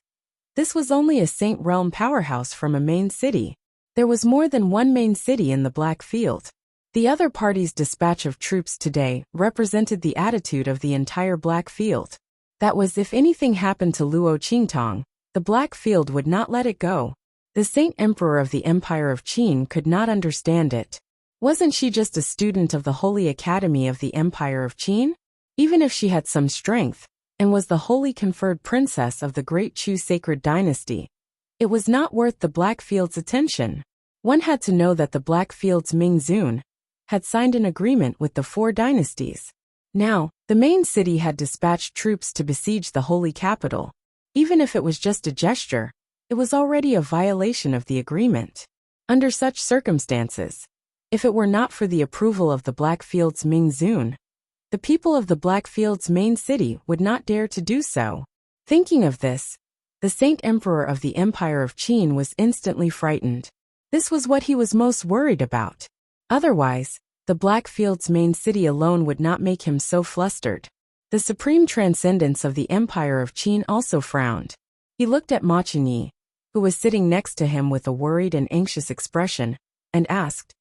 this was only a Saint Realm powerhouse from a main city. There was more than one main city in the Black Field. The other party's dispatch of troops today represented the attitude of the entire Black Field. That was, if anything happened to Luo Qingtong, the Black Field would not let it go. The Saint Emperor of the Empire of Qin could not understand it. Wasn't she just a student of the Holy Academy of the Empire of Qin? Even if she had some strength, and was the holy conferred princess of the Great Chu sacred dynasty, it was not worth the Black Field's attention. One had to know that the Black Field's Ming Zun had signed an agreement with the 4 dynasties. Now, the main city had dispatched troops to besiege the holy capital. Even if it was just a gesture, it was already a violation of the agreement. Under such circumstances, if it were not for the approval of the Black Field's Ming Zun, the people of the Black Field's main city would not dare to do so. Thinking of this, The Saint Emperor of the Empire of Qin was instantly frightened. This was what he was most worried about. Otherwise, the Black Field's main city alone would not make him so flustered. The supreme transcendence of the Empire of Qin also frowned. He looked at Ma Qinyi, who was sitting next to him with a worried and anxious expression, and asked,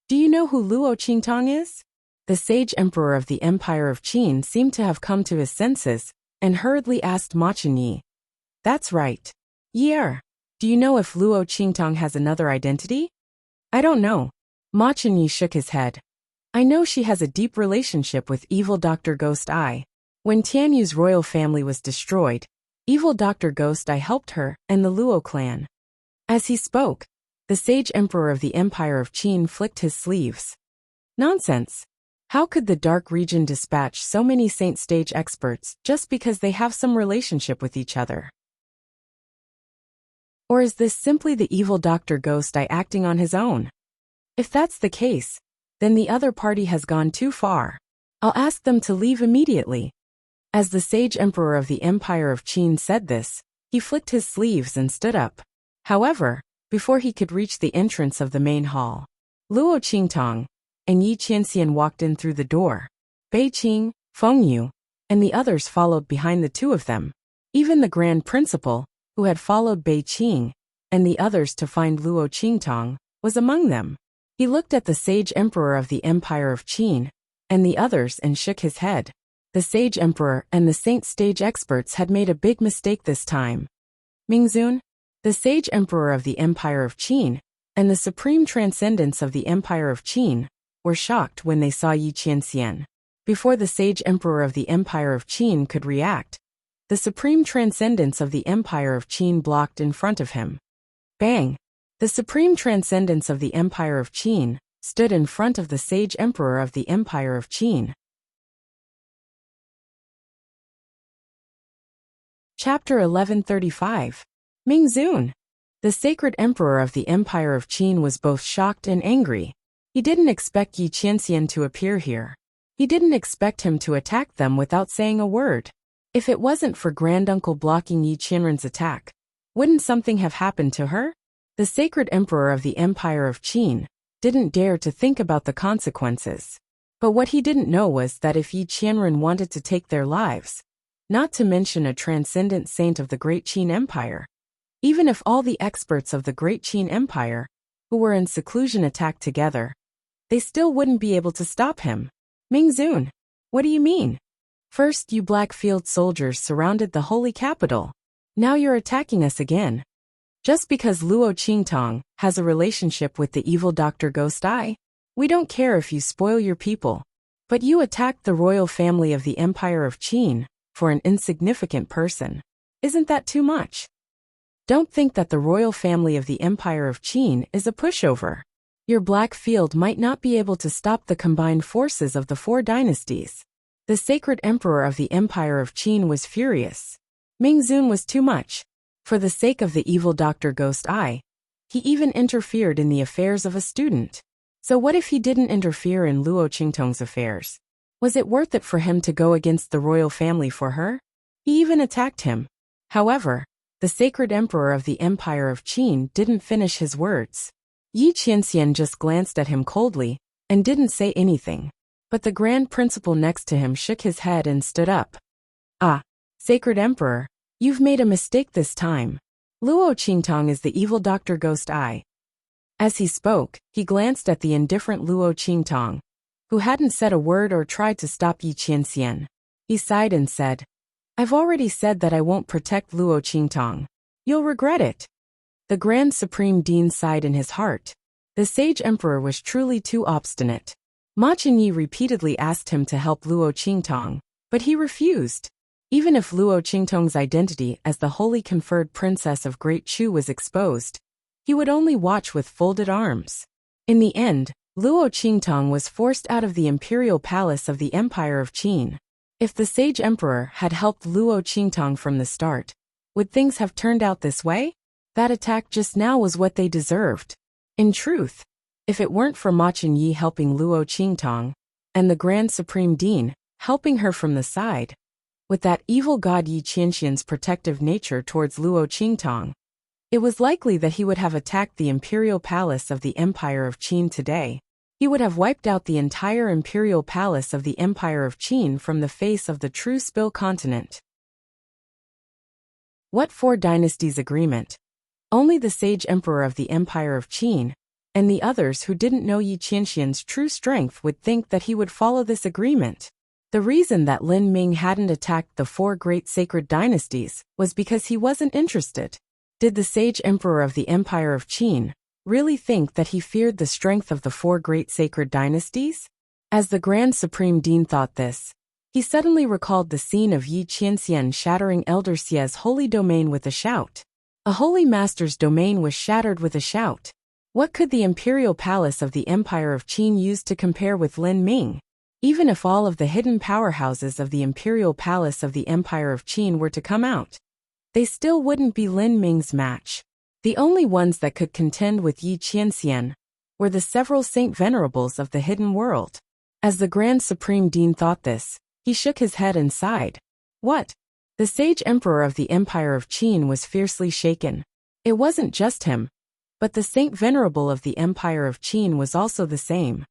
"Do you know who Luo Qingtang is?" The sage emperor of the Empire of Qin seemed to have come to his senses, and hurriedly asked Ma Qinyi, "That's right. Yeah. Do you know if Luo Qingtang has another identity?" "I don't know." Ma Qinyi shook his head. "I know she has a deep relationship with evil Dr. Ghost Eye. When Tianyu's royal family was destroyed, evil Dr. Ghost Eye helped her and the Luo clan." As he spoke, the sage emperor of the Empire of Qin flicked his sleeves. Nonsense. How could the Dark Region dispatch so many Saint Stage experts just because they have some relationship with each other? Or is this simply the evil Dr. Ghost Eye acting on his own? If that's the case, then the other party has gone too far. I'll ask them to leave immediately. As the sage emperor of the Empire of Qin said this, he flicked his sleeves and stood up. However, before he could reach the entrance of the main hall, Luo Qingtang and Yi Qianxian walked in through the door. Bei Qing, Feng Yu, and the others followed behind the two of them. Even the Grand Principal, who had followed Bei Qing and the others to find Luo Qingtang, was among them. He looked at the sage emperor of the Empire of Qin and the others and shook his head. The sage emperor and the Saint Stage experts had made a big mistake this time. Mingzun, the sage emperor of the Empire of Qin and the supreme transcendence of the Empire of Qin, were shocked when they saw Yi Qianxian. Before the sage emperor of the Empire of Qin could react, the supreme transcendence of the Empire of Qin blocked in front of him. Bang! The supreme transcendence of the Empire of Qin stood in front of the sage emperor of the Empire of Qin. Chapter 1135. Mingzun. The sacred emperor of the Empire of Qin was both shocked and angry. He didn't expect Yi Qianxian to appear here. He didn't expect him to attack them without saying a word. If it wasn't for Granduncle blocking Yi Qianren's attack, wouldn't something have happened to her? The sacred emperor of the Empire of Qin didn't dare to think about the consequences. But what he didn't know was that if Yi Qianren wanted to take their lives, not to mention a transcendent saint of the Great Qin Empire, even if all the experts of the Great Qin Empire, who were in seclusion attacked together, they still wouldn't be able to stop him. Mingzun, what do you mean? First you Blackfield soldiers surrounded the holy capital. Now you're attacking us again. Just because Luo Qingtang has a relationship with the evil Dr. Ghost Eye? We don't care if you spoil your people. But you attacked the royal family of the Empire of Qin for an insignificant person. Isn't that too much? Don't think that the royal family of the Empire of Qin is a pushover. Your Blackfield might not be able to stop the combined forces of the four dynasties. The sacred emperor of the Empire of Qin was furious. Mingzun was too much. For the sake of the evil Dr. Ghost Eye, he even interfered in the affairs of a student. So what if he didn't interfere in Luo Qingtang's affairs? Was it worth it for him to go against the royal family for her? He even attacked him. However, the sacred emperor of the Empire of Qin didn't finish his words. Yi Qianxian just glanced at him coldly and didn't say anything. But the Grand Principal next to him shook his head and stood up. Ah, sacred emperor, you've made a mistake this time. Luo Qingtang is the evil Dr. Ghost Eye. As he spoke, he glanced at the indifferent Luo Qingtang, who hadn't said a word or tried to stop Yi Qianxian. He sighed and said, I've already said that I won't protect Luo Qingtang. You'll regret it. The Grand Supreme Dean sighed in his heart. The sage emperor was truly too obstinate. Ma Qinyi repeatedly asked him to help Luo Qingtang, but he refused. Even if Luo Qingtang's identity as the holy conferred princess of Great Chu was exposed, he would only watch with folded arms. In the end, Luo Qingtang was forced out of the imperial palace of the Empire of Qin. If the sage emperor had helped Luo Qingtang from the start, would things have turned out this way? That attack just now was what they deserved. In truth, if it weren't for Ma Qinyi helping Luo Qingtang, and the Grand Supreme Dean helping her from the side, With that evil god Yi Qianxian's protective nature towards Luo Qingtang, it was likely that he would have attacked the imperial palace of the Empire of Qin today. He would have wiped out the entire imperial palace of the Empire of Qin from the face of the true Spill continent. What Four Dynasties Agreement? Only the sage emperor of the Empire of Qin, and the others who didn't know Yi Qianxian's true strength would think that he would follow this agreement. The reason that Lin Ming hadn't attacked the four great sacred dynasties was because he wasn't interested. Did the sage emperor of the Empire of Qin really think that he feared the strength of the four great sacred dynasties? As the Grand Supreme Dean thought this, he suddenly recalled the scene of Yi Qianxian shattering Elder Xie's holy domain with a shout. A holy master's domain was shattered with a shout. What could the imperial palace of the Empire of Qin use to compare with Lin Ming? Even if all of the hidden powerhouses of the imperial palace of the Empire of Qin were to come out, they still wouldn't be Lin Ming's match. The only ones that could contend with Yi Qianxian were the several saint venerables of the hidden world. As the Grand Supreme Dean thought this, he shook his head and sighed. What? The sage emperor of the Empire of Qin was fiercely shaken. It wasn't just him, but the saint venerable of the Empire of Qin was also the same.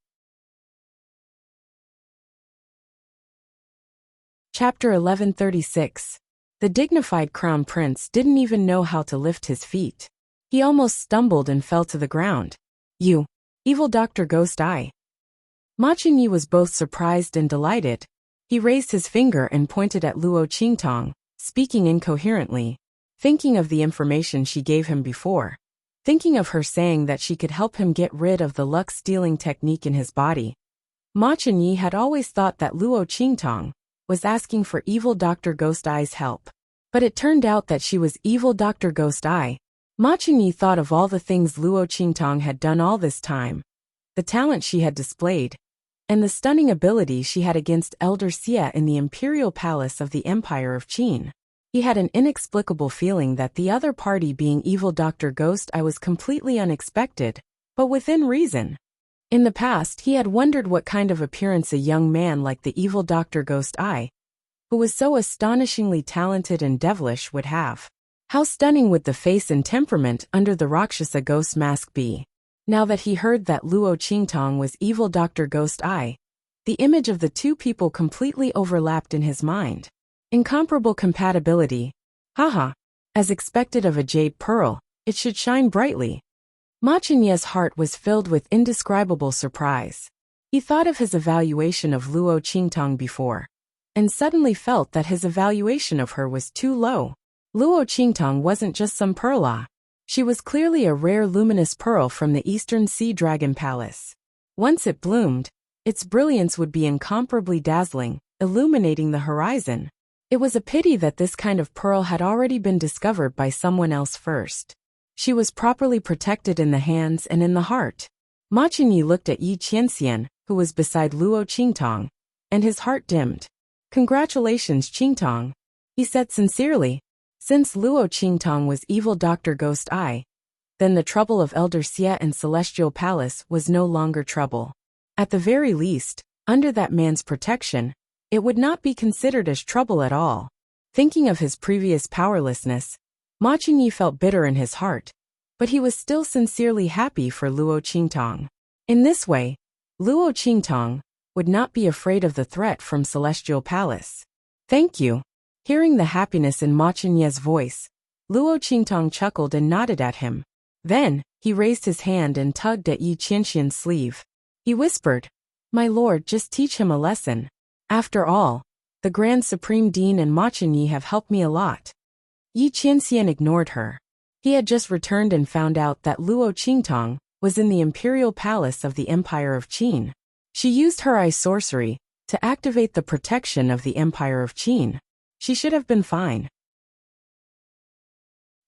Chapter 1136. The dignified crown prince didn't even know how to lift his feet. He almost stumbled and fell to the ground. You, evil Dr. Ghost Eye. Ma Qingyi was both surprised and delighted. He raised his finger and pointed at Luo Qingtang, speaking incoherently, thinking of the information she gave him before. Thinking of her saying that she could help him get rid of the luck-stealing technique in his body. Ma Qingyi had always thought that Luo Qingtang was asking for evil Dr. Ghost Eye's help. But it turned out that she was evil Dr. Ghost Eye. Ma Qingyi thought of all the things Luo Qingtang had done all this time, the talent she had displayed, and the stunning ability she had against Elder Xie in the imperial palace of the Empire of Qin. He had an inexplicable feeling that the other party being evil Dr. Ghost Eye was completely unexpected, but within reason. In the past, he had wondered what kind of appearance a young man like the evil Dr. Ghost Eye, who was so astonishingly talented and devilish, would have. How stunning would the face and temperament under the Rakshasa ghost mask be? Now that he heard that Luo Qingtang was evil Dr. Ghost Eye, the image of the two people completely overlapped in his mind. Incomparable compatibility. Haha. As expected of a jade pearl, it should shine brightly. Ma Qingyi's heart was filled with indescribable surprise. He thought of his evaluation of Luo Qingtang before, and suddenly felt that his evaluation of her was too low. Luo Qingtang wasn't just some pearl. She was clearly a rare luminous pearl from the Eastern Sea Dragon Palace. Once it bloomed, its brilliance would be incomparably dazzling, illuminating the horizon. It was a pity that this kind of pearl had already been discovered by someone else first. She was properly protected in the hands and in the heart. Ma Qingyi looked at Yi Qianxian, who was beside Luo Qingtang, and his heart dimmed. Congratulations, Qingtang, he said sincerely. Since Luo Qingtang was evil Dr. Ghost Eye, then the trouble of Elder Xie and Celestial Palace was no longer trouble. At the very least, under that man's protection, it would not be considered as trouble at all. Thinking of his previous powerlessness, Ma Qingyi felt bitter in his heart, but he was still sincerely happy for Luo Qingtang. In this way, Luo Qingtang would not be afraid of the threat from Celestial Palace. Thank you. Hearing the happiness in Ma Qingyi's voice, Luo Qingtang chuckled and nodded at him. Then, he raised his hand and tugged at Yi Qianxian's sleeve. He whispered, "My lord, just teach him a lesson. After all, the Grand Supreme Dean and Ma Qingyi have helped me a lot." Yi Qianxian ignored her. He had just returned and found out that Luo Qingtang was in the imperial palace of the Empire of Qin. She used her eye sorcery to activate the protection of the Empire of Qin. She should have been fine.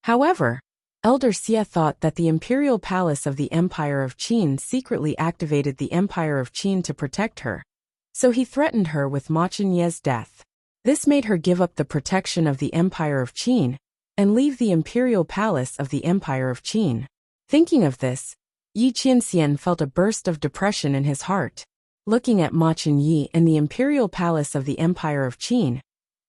However, Elder Xie thought that the imperial palace of the Empire of Qin secretly activated the Empire of Qin to protect her. So he threatened her with Ma Qingyi's death. This made her give up the protection of the Empire of Qin and leave the imperial palace of the Empire of Qin. Thinking of this, Yi Qianxian felt a burst of depression in his heart. Looking at Ma Qingyi and the imperial palace of the Empire of Qin,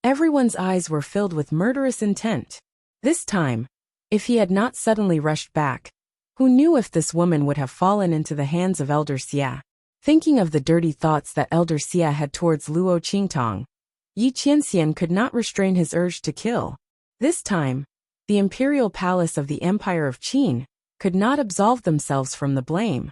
Everyone's eyes were filled with murderous intent. This time, if he had not suddenly rushed back, who knew if this woman would have fallen into the hands of Elder Xia? Thinking of the dirty thoughts that Elder Xia had towards Luo Qingtong, Yi Qianxian could not restrain his urge to kill. This time, the imperial palace of the Empire of Qin could not absolve themselves from the blame.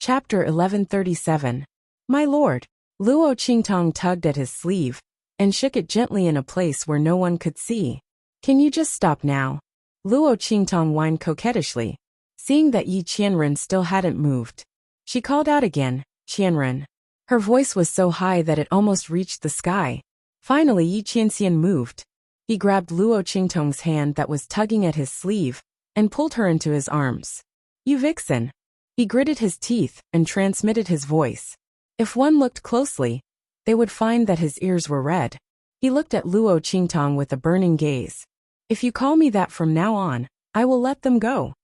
Chapter 1137. My lord. Luo Qingtong tugged at his sleeve and shook it gently in a place where no one could see. Can you just stop now? Luo Qingtong whined coquettishly, seeing that Yi Qianren still hadn't moved. She called out again, Qianren. Her voice was so high that it almost reached the sky. Finally Yi Qianxian moved. He grabbed Luo Qingtong's hand that was tugging at his sleeve and pulled her into his arms. You vixen. He gritted his teeth and transmitted his voice. If one looked closely, they would find that his ears were red. He looked at Luo Qingtong with a burning gaze. If you call me that from now on, I will let them go.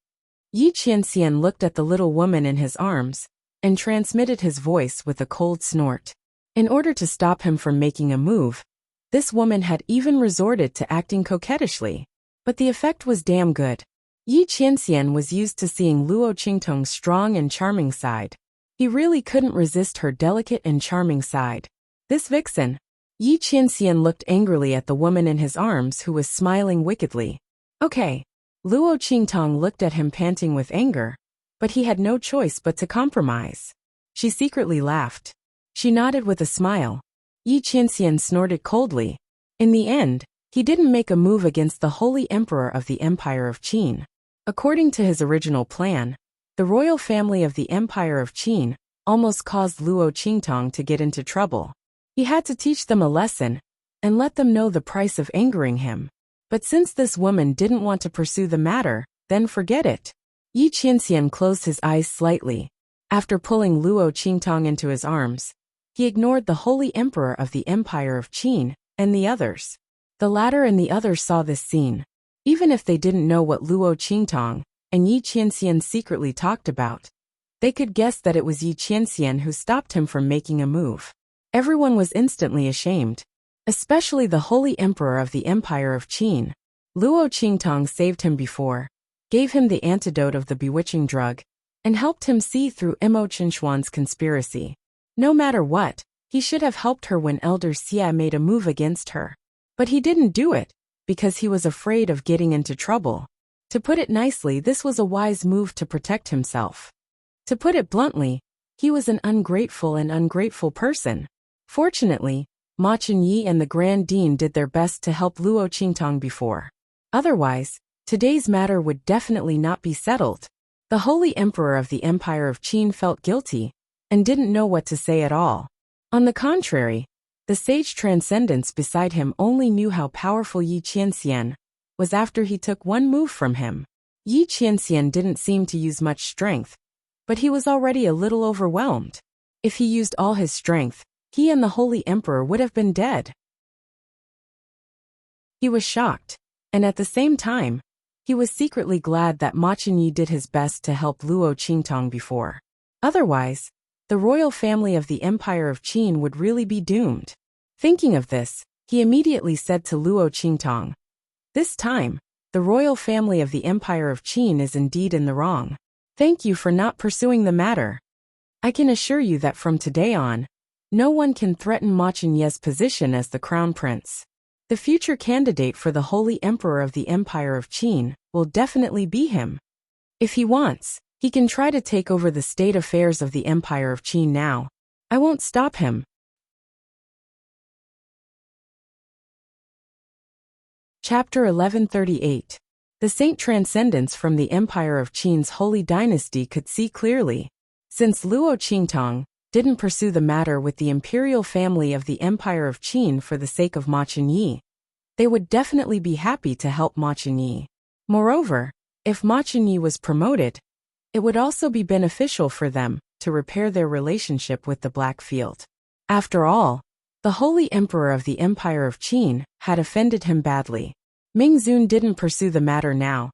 Yi Qianxian looked at the little woman in his arms and transmitted his voice with a cold snort. In order to stop him from making a move, this woman had even resorted to acting coquettishly. But the effect was damn good. Yi Qianxian was used to seeing Luo Qingtong's strong and charming side. He really couldn't resist her delicate and charming side. This vixen. Yi Qianxian looked angrily at the woman in his arms who was smiling wickedly. Okay. Luo Qingtong looked at him panting with anger, but he had no choice but to compromise. She secretly laughed. She nodded with a smile. Yi Qianxian snorted coldly. In the end, he didn't make a move against the holy emperor of the Empire of Qin. According to his original plan, the royal family of the Empire of Qin almost caused Luo Qingtong to get into trouble. He had to teach them a lesson and let them know the price of angering him. But since this woman didn't want to pursue the matter, then forget it. Yi Qianxian closed his eyes slightly. After pulling Luo Qingtong into his arms, he ignored the holy emperor of the Empire of Qin and the others. The latter and the others saw this scene. Even if they didn't know what Luo Qingtong and Yi Qianxian secretly talked about, they could guess that it was Yi Qianxian who stopped him from making a move. Everyone was instantly ashamed, especially the holy emperor of the Empire of Qin. Luo Qingtong saved him before, gave him the antidote of the bewitching drug, and helped him see through Mo Qinshuan's conspiracy. No matter what, he should have helped her when Elder Xia made a move against her. But he didn't do it, because he was afraid of getting into trouble. To put it nicely, this was a wise move to protect himself. To put it bluntly, he was an ungrateful person. Fortunately, Ma Chenyi and the Grand Dean did their best to help Luo Qingtong before. Otherwise, today's matter would definitely not be settled. The holy emperor of the Empire of Qin felt guilty and didn't know what to say at all. On the contrary, the sage transcendence beside him only knew how powerful Yi Qianxian was after he took one move from him. Yi Qianxian didn't seem to use much strength, but he was already a little overwhelmed. If he used all his strength, he and the holy emperor would have been dead. He was shocked, and at the same time, he was secretly glad that Ma Chenyi did his best to help Luo Qingtong before. Otherwise, the royal family of the Empire of Qin would really be doomed. Thinking of this, he immediately said to Luo Qingtong, "This time, the royal family of the Empire of Qin is indeed in the wrong. Thank you for not pursuing the matter. I can assure you that from today on, no one can threaten Ma Chenyi's position as the crown prince. The future candidate for the holy emperor of the Empire of Qin will definitely be him. If he wants, he can try to take over the state affairs of the Empire of Qin now. I won't stop him." Chapter 1138. The Saint Transcendence from the Empire of Qin's holy dynasty could see clearly. Since Luo Qingtong didn't pursue the matter with the imperial family of the Empire of Qin for the sake of Ma Chenyi, they would definitely be happy to help Ma Chenyi. Moreover, if Ma Chenyi was promoted, it would also be beneficial for them to repair their relationship with the Black Field. After all, the holy emperor of the Empire of Qin had offended him badly. Mingzun didn't pursue the matter now,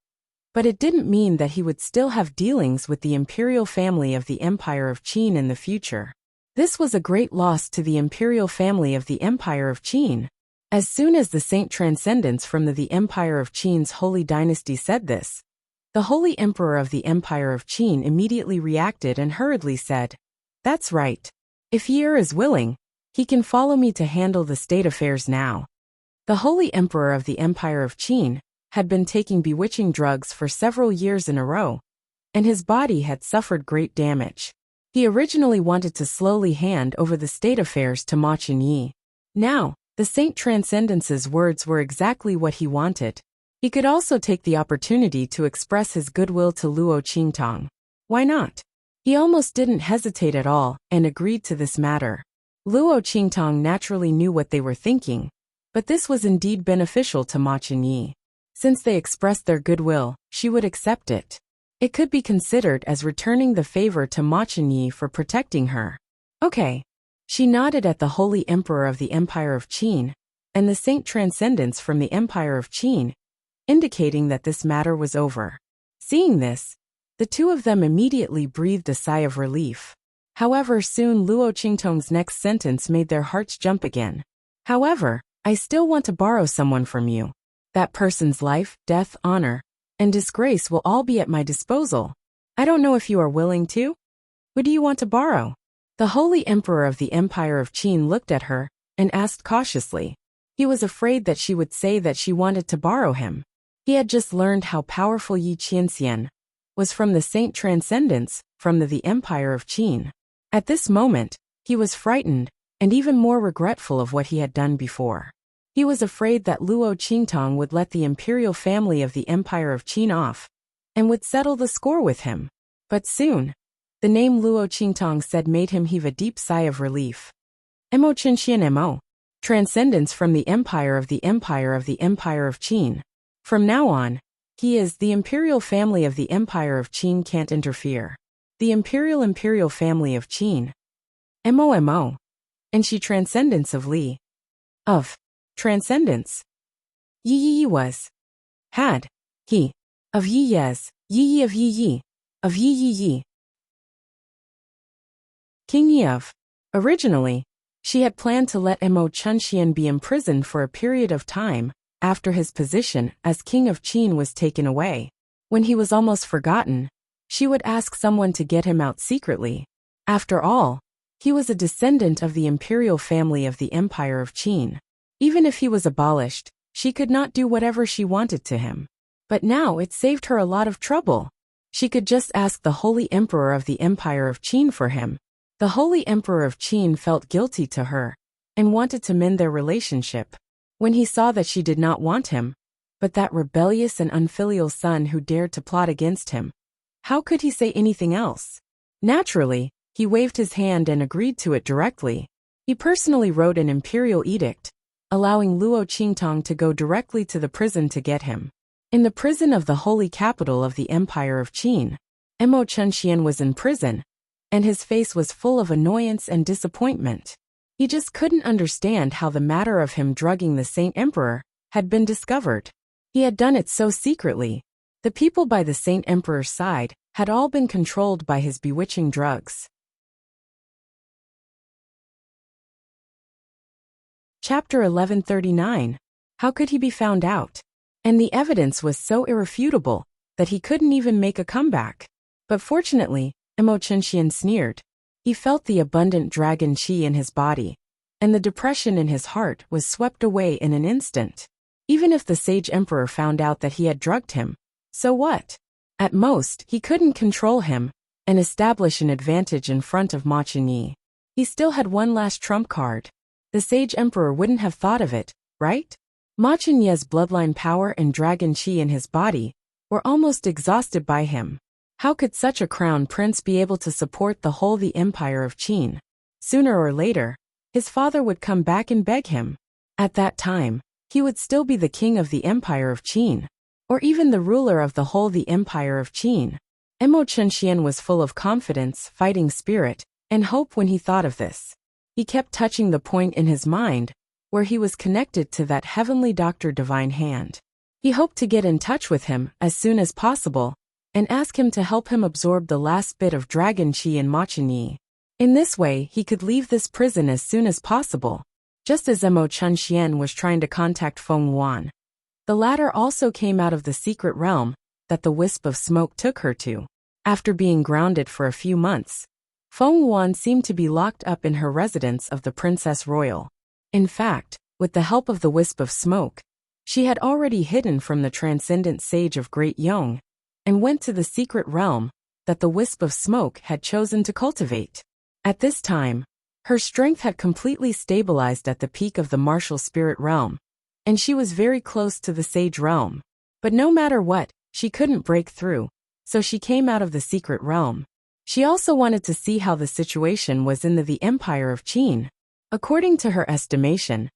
but it didn't mean that he would still have dealings with the imperial family of the Empire of Qin in the future. This was a great loss to the imperial family of the Empire of Qin. As soon as the Saint Transcendence from the Empire of Qin's holy dynasty said this, the Holy Emperor of the Empire of Qin immediately reacted and hurriedly said, "That's right. If Yi is willing, he can follow me to handle the state affairs now." The Holy Emperor of the Empire of Qin had been taking bewitching drugs for several years in a row, and his body had suffered great damage. He originally wanted to slowly hand over the state affairs to Ma Qinyi. Now, the Saint Transcendence's words were exactly what he wanted. He could also take the opportunity to express his goodwill to Luo Qingtong. Why not? He almost didn't hesitate at all and agreed to this matter. Luo Qingtong naturally knew what they were thinking, but this was indeed beneficial to Ma Qinyi. Since they expressed their goodwill, she would accept it. It could be considered as returning the favor to Ma Qinyi for protecting her. Okay. She nodded at the Holy Emperor of the Empire of Qin and the Saint Transcendence from the Empire of Qin, indicating that this matter was over. Seeing this, the two of them immediately breathed a sigh of relief. However, soon Luo Qingtong's next sentence made their hearts jump again. "However, I still want to borrow someone from you. That person's life, death, honor, and disgrace will all be at my disposal. I don't know if you are willing to? Who do you want to borrow?" The Holy Emperor of the Empire of Qin looked at her and asked cautiously. He was afraid that she would say that she wanted to borrow him. He had just learned how powerful Yi Qianxian was from the Saint Transcendence from the Empire of Qin. At this moment, he was frightened and even more regretful of what he had done before. He was afraid that Luo Qingtong would let the imperial family of the Empire of Qin off and would settle the score with him. But soon, the name Luo Qingtong said made him heave a deep sigh of relief. Mo Qianxian Mo. Transcendence from the Empire of the Empire of the Empire of Qin. From now on, he is the imperial family of the Empire of Qin can't interfere. The imperial family of Qin. Mo. And she transcendence of Li. Of. Transcendence. Yi was. Had. He. Of Yi yes. Yi of Yi. Of Yi. King Yi of. Originally, she had planned to let Mo Chunxian be imprisoned for a period of time after his position as king of Qin was taken away. When he was almost forgotten, she would ask someone to get him out secretly. After all, he was a descendant of the imperial family of the Empire of Qin. Even if he was abolished, she could not do whatever she wanted to him. But now it saved her a lot of trouble. She could just ask the Holy Emperor of the Empire of Qin for him. The Holy Emperor of Qin felt guilty to her and wanted to mend their relationship. When he saw that she did not want him, but that rebellious and unfilial son who dared to plot against him, how could he say anything else? Naturally, he waved his hand and agreed to it directly. He personally wrote an imperial edict, allowing Luo Qingtong to go directly to the prison to get him. In the prison of the holy capital of the Empire of Qin, Mo Chunxian was in prison, and his face was full of annoyance and disappointment. He just couldn't understand how the matter of him drugging the Saint Emperor had been discovered. He had done it so secretly. The people by the Saint Emperor's side had all been controlled by his bewitching drugs. Chapter 1139. How could he be found out? And the evidence was so irrefutable that he couldn't even make a comeback. But fortunately, Mo Chunxian sneered. He felt the abundant dragon qi in his body, and the depression in his heart was swept away in an instant. Even if the sage emperor found out that he had drugged him, so what? At most, he couldn't control him and establish an advantage in front of Ma Qinyi. He still had one last trump card. The sage emperor wouldn't have thought of it, right? Ma Qinyi's bloodline power and dragon qi in his body were almost exhausted by him. How could such a crown prince be able to support the whole the Empire of Qin? Sooner or later, his father would come back and beg him. At that time, he would still be the king of the Empire of Qin, or even the ruler of the whole the Empire of Qin. Mo Chunxian was full of confidence, fighting spirit, and hope when he thought of this. He kept touching the point in his mind where he was connected to that heavenly doctor divine hand. He hoped to get in touch with him as soon as possible and ask him to help him absorb the last bit of dragon qi in Ma Qinyi. In this way, he could leave this prison as soon as possible. Just as Mo Chunxian was trying to contact Feng Yuan, the latter also came out of the secret realm that the wisp of smoke took her to. After being grounded for a few months, Feng Yuan seemed to be locked up in her residence of the Princess Royal. In fact, with the help of the wisp of smoke, she had already hidden from the transcendent sage of Great Yong and went to the secret realm that the wisp of smoke had chosen to cultivate. At this time, her strength had completely stabilized at the peak of the martial spirit realm, and she was very close to the sage realm. But no matter what, she couldn't break through, so she came out of the secret realm. She also wanted to see how the situation was in the Empire of Qin. According to her estimation,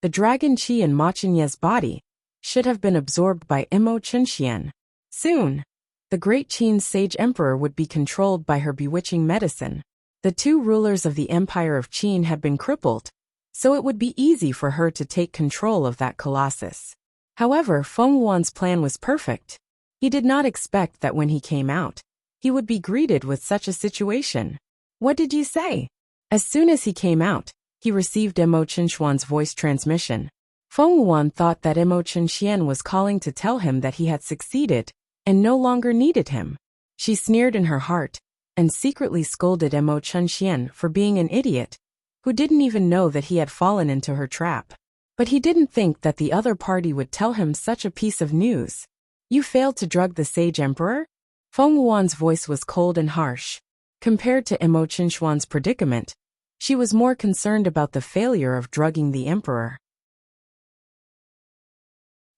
the dragon qi in Ma Chenye's body should have been absorbed by Mo Chunxian. Soon, the great Qin sage emperor would be controlled by her bewitching medicine. The two rulers of the Empire of Qin had been crippled, so it would be easy for her to take control of that colossus. However, Feng Yuan's plan was perfect. He did not expect that when he came out, he would be greeted with such a situation. What did you say? As soon as he came out, he received Mo Chunxian's voice transmission. Feng Yuan thought that Mo Chunxian was calling to tell him that he had succeeded and no longer needed him. She sneered in her heart and secretly scolded Mo Chunxian for being an idiot who didn't even know that he had fallen into her trap. But he didn't think that the other party would tell him such a piece of news. You failed to drug the sage emperor? Feng Yuan's voice was cold and harsh. Compared to Mo Chunxian's predicament, she was more concerned about the failure of drugging the emperor.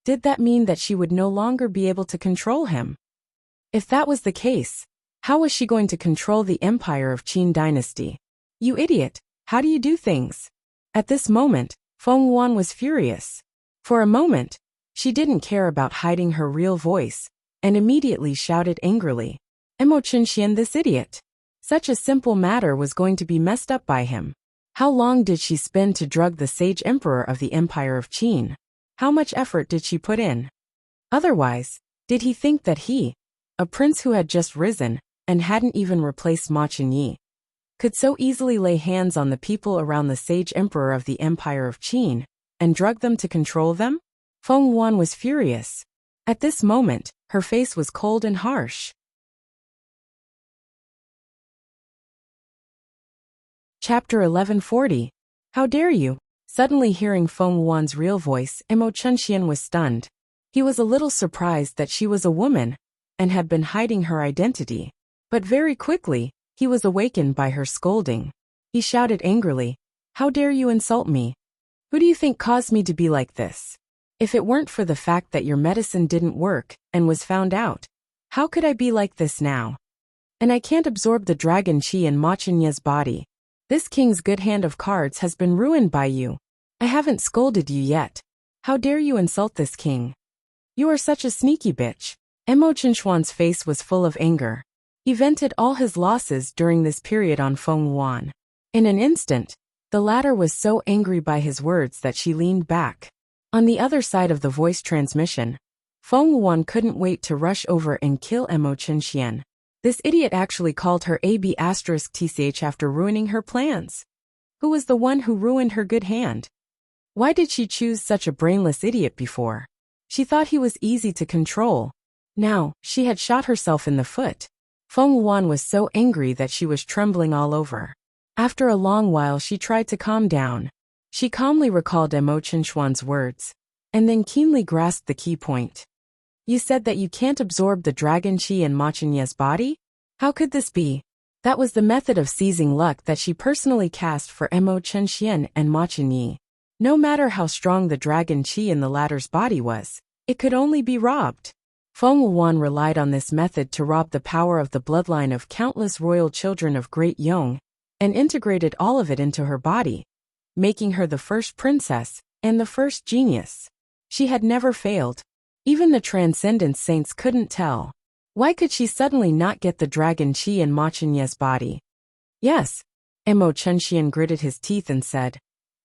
Did that mean that she would no longer be able to control him? If that was the case, how was she going to control the Empire of Qin dynasty? You idiot, how do you do things? At this moment, Feng Yuan was furious. For a moment, she didn't care about hiding her real voice, and immediately shouted angrily, Mo Chunxian, this idiot! Such a simple matter was going to be messed up by him. How long did she spend to drug the sage emperor of the Empire of Qin? How much effort did she put in? Otherwise, did he think that he, a prince who had just risen and hadn't even replaced Ma Chenye, could so easily lay hands on the people around the sage emperor of the Empire of Qin and drug them to control them? Feng Yuan was furious. At this moment, her face was cold and harsh. Chapter 1140. How dare you? Suddenly hearing Feng Yuan's real voice, Mo Chunxian was stunned. He was a little surprised that she was a woman and had been hiding her identity. But very quickly, he was awakened by her scolding. He shouted angrily, How dare you insult me? Who do you think caused me to be like this? If it weren't for the fact that your medicine didn't work and was found out, how could I be like this now? And I can't absorb the dragon qi in Ma Chenye's body. This king's good hand of cards has been ruined by you. I haven't scolded you yet. How dare you insult this king? You are such a sneaky bitch. Mo Chunxian's face was full of anger. He vented all his losses during this period on Feng Yuan. In an instant, the latter was so angry by his words that she leaned back. On the other side of the voice transmission, Feng Yuan couldn't wait to rush over and kill Mo Chunxian. This idiot actually called her *TCH after ruining her plans. Who was the one who ruined her good hand? Why did she choose such a brainless idiot before? She thought he was easy to control. Now, she had shot herself in the foot. Feng Yuan was so angry that she was trembling all over. After a long while she tried to calm down. She calmly recalled Mo Chunxian's words, and then keenly grasped the key point. You said that you can't absorb the dragon qi in Ma Chenye's body? How could this be? That was the method of seizing luck that she personally cast for Mo Chunxian and Ma Chenye. No matter how strong the dragon qi in the latter's body was, it could only be robbed. Feng Yuan relied on this method to rob the power of the bloodline of countless royal children of Great Yong, and integrated all of it into her body, making her the first princess and the first genius. She had never failed. Even the transcendent saints couldn't tell. Why could she suddenly not get the dragon qi in Ma Chenye's body? Yes, Mo Chunxian gritted his teeth and said,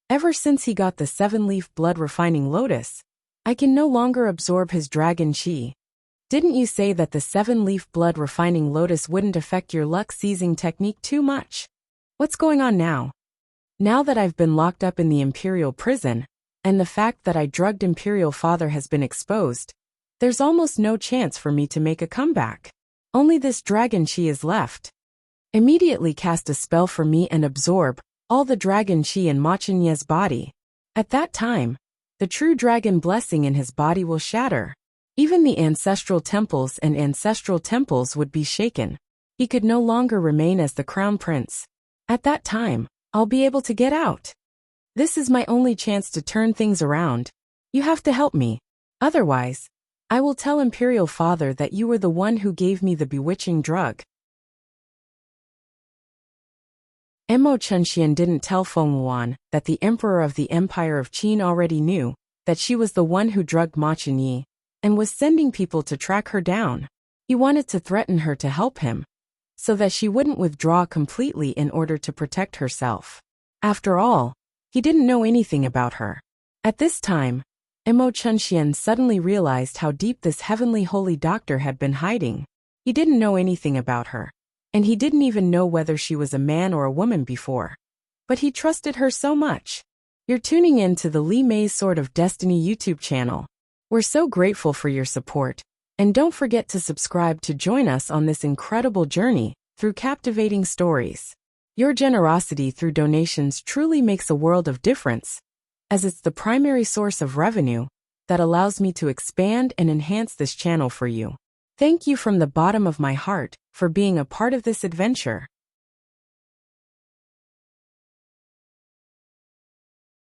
Ever since he got the 7-leaf blood refining lotus, I can no longer absorb his dragon qi. Didn't you say that the 7-leaf blood refining lotus wouldn't affect your luck seizing technique too much? What's going on now? Now that I've been locked up in the Imperial prison, and the fact that I drugged Imperial father has been exposed, there's almost no chance for me to make a comeback. Only this dragon chi is left. Immediately cast a spell for me and absorb all the dragon chi in Machinye's body. At that time, the true dragon blessing in his body will shatter. Even the ancestral temples would be shaken. He could no longer remain as the crown prince. At that time, I'll be able to get out. This is my only chance to turn things around. You have to help me. Otherwise, I will tell Imperial Father that you were the one who gave me the bewitching drug. Mo Chunxian didn't tell Feng Wuan that the Emperor of the Empire of Qin already knew that she was the one who drugged Ma Chenyi and was sending people to track her down. He wanted to threaten her to help him, so that she wouldn't withdraw completely in order to protect herself. After all, he didn't know anything about her. At this time, Mo Chunxian suddenly realized how deep this heavenly holy doctor had been hiding. He didn't know anything about her, and he didn't even know whether she was a man or a woman before. But he trusted her so much. You're tuning in to the Li Mei's Sword of Destiny YouTube channel. We're so grateful for your support, and don't forget to subscribe to join us on this incredible journey through captivating stories. Your generosity through donations truly makes a world of difference, as it's the primary source of revenue that allows me to expand and enhance this channel for you. Thank you from the bottom of my heart for being a part of this adventure.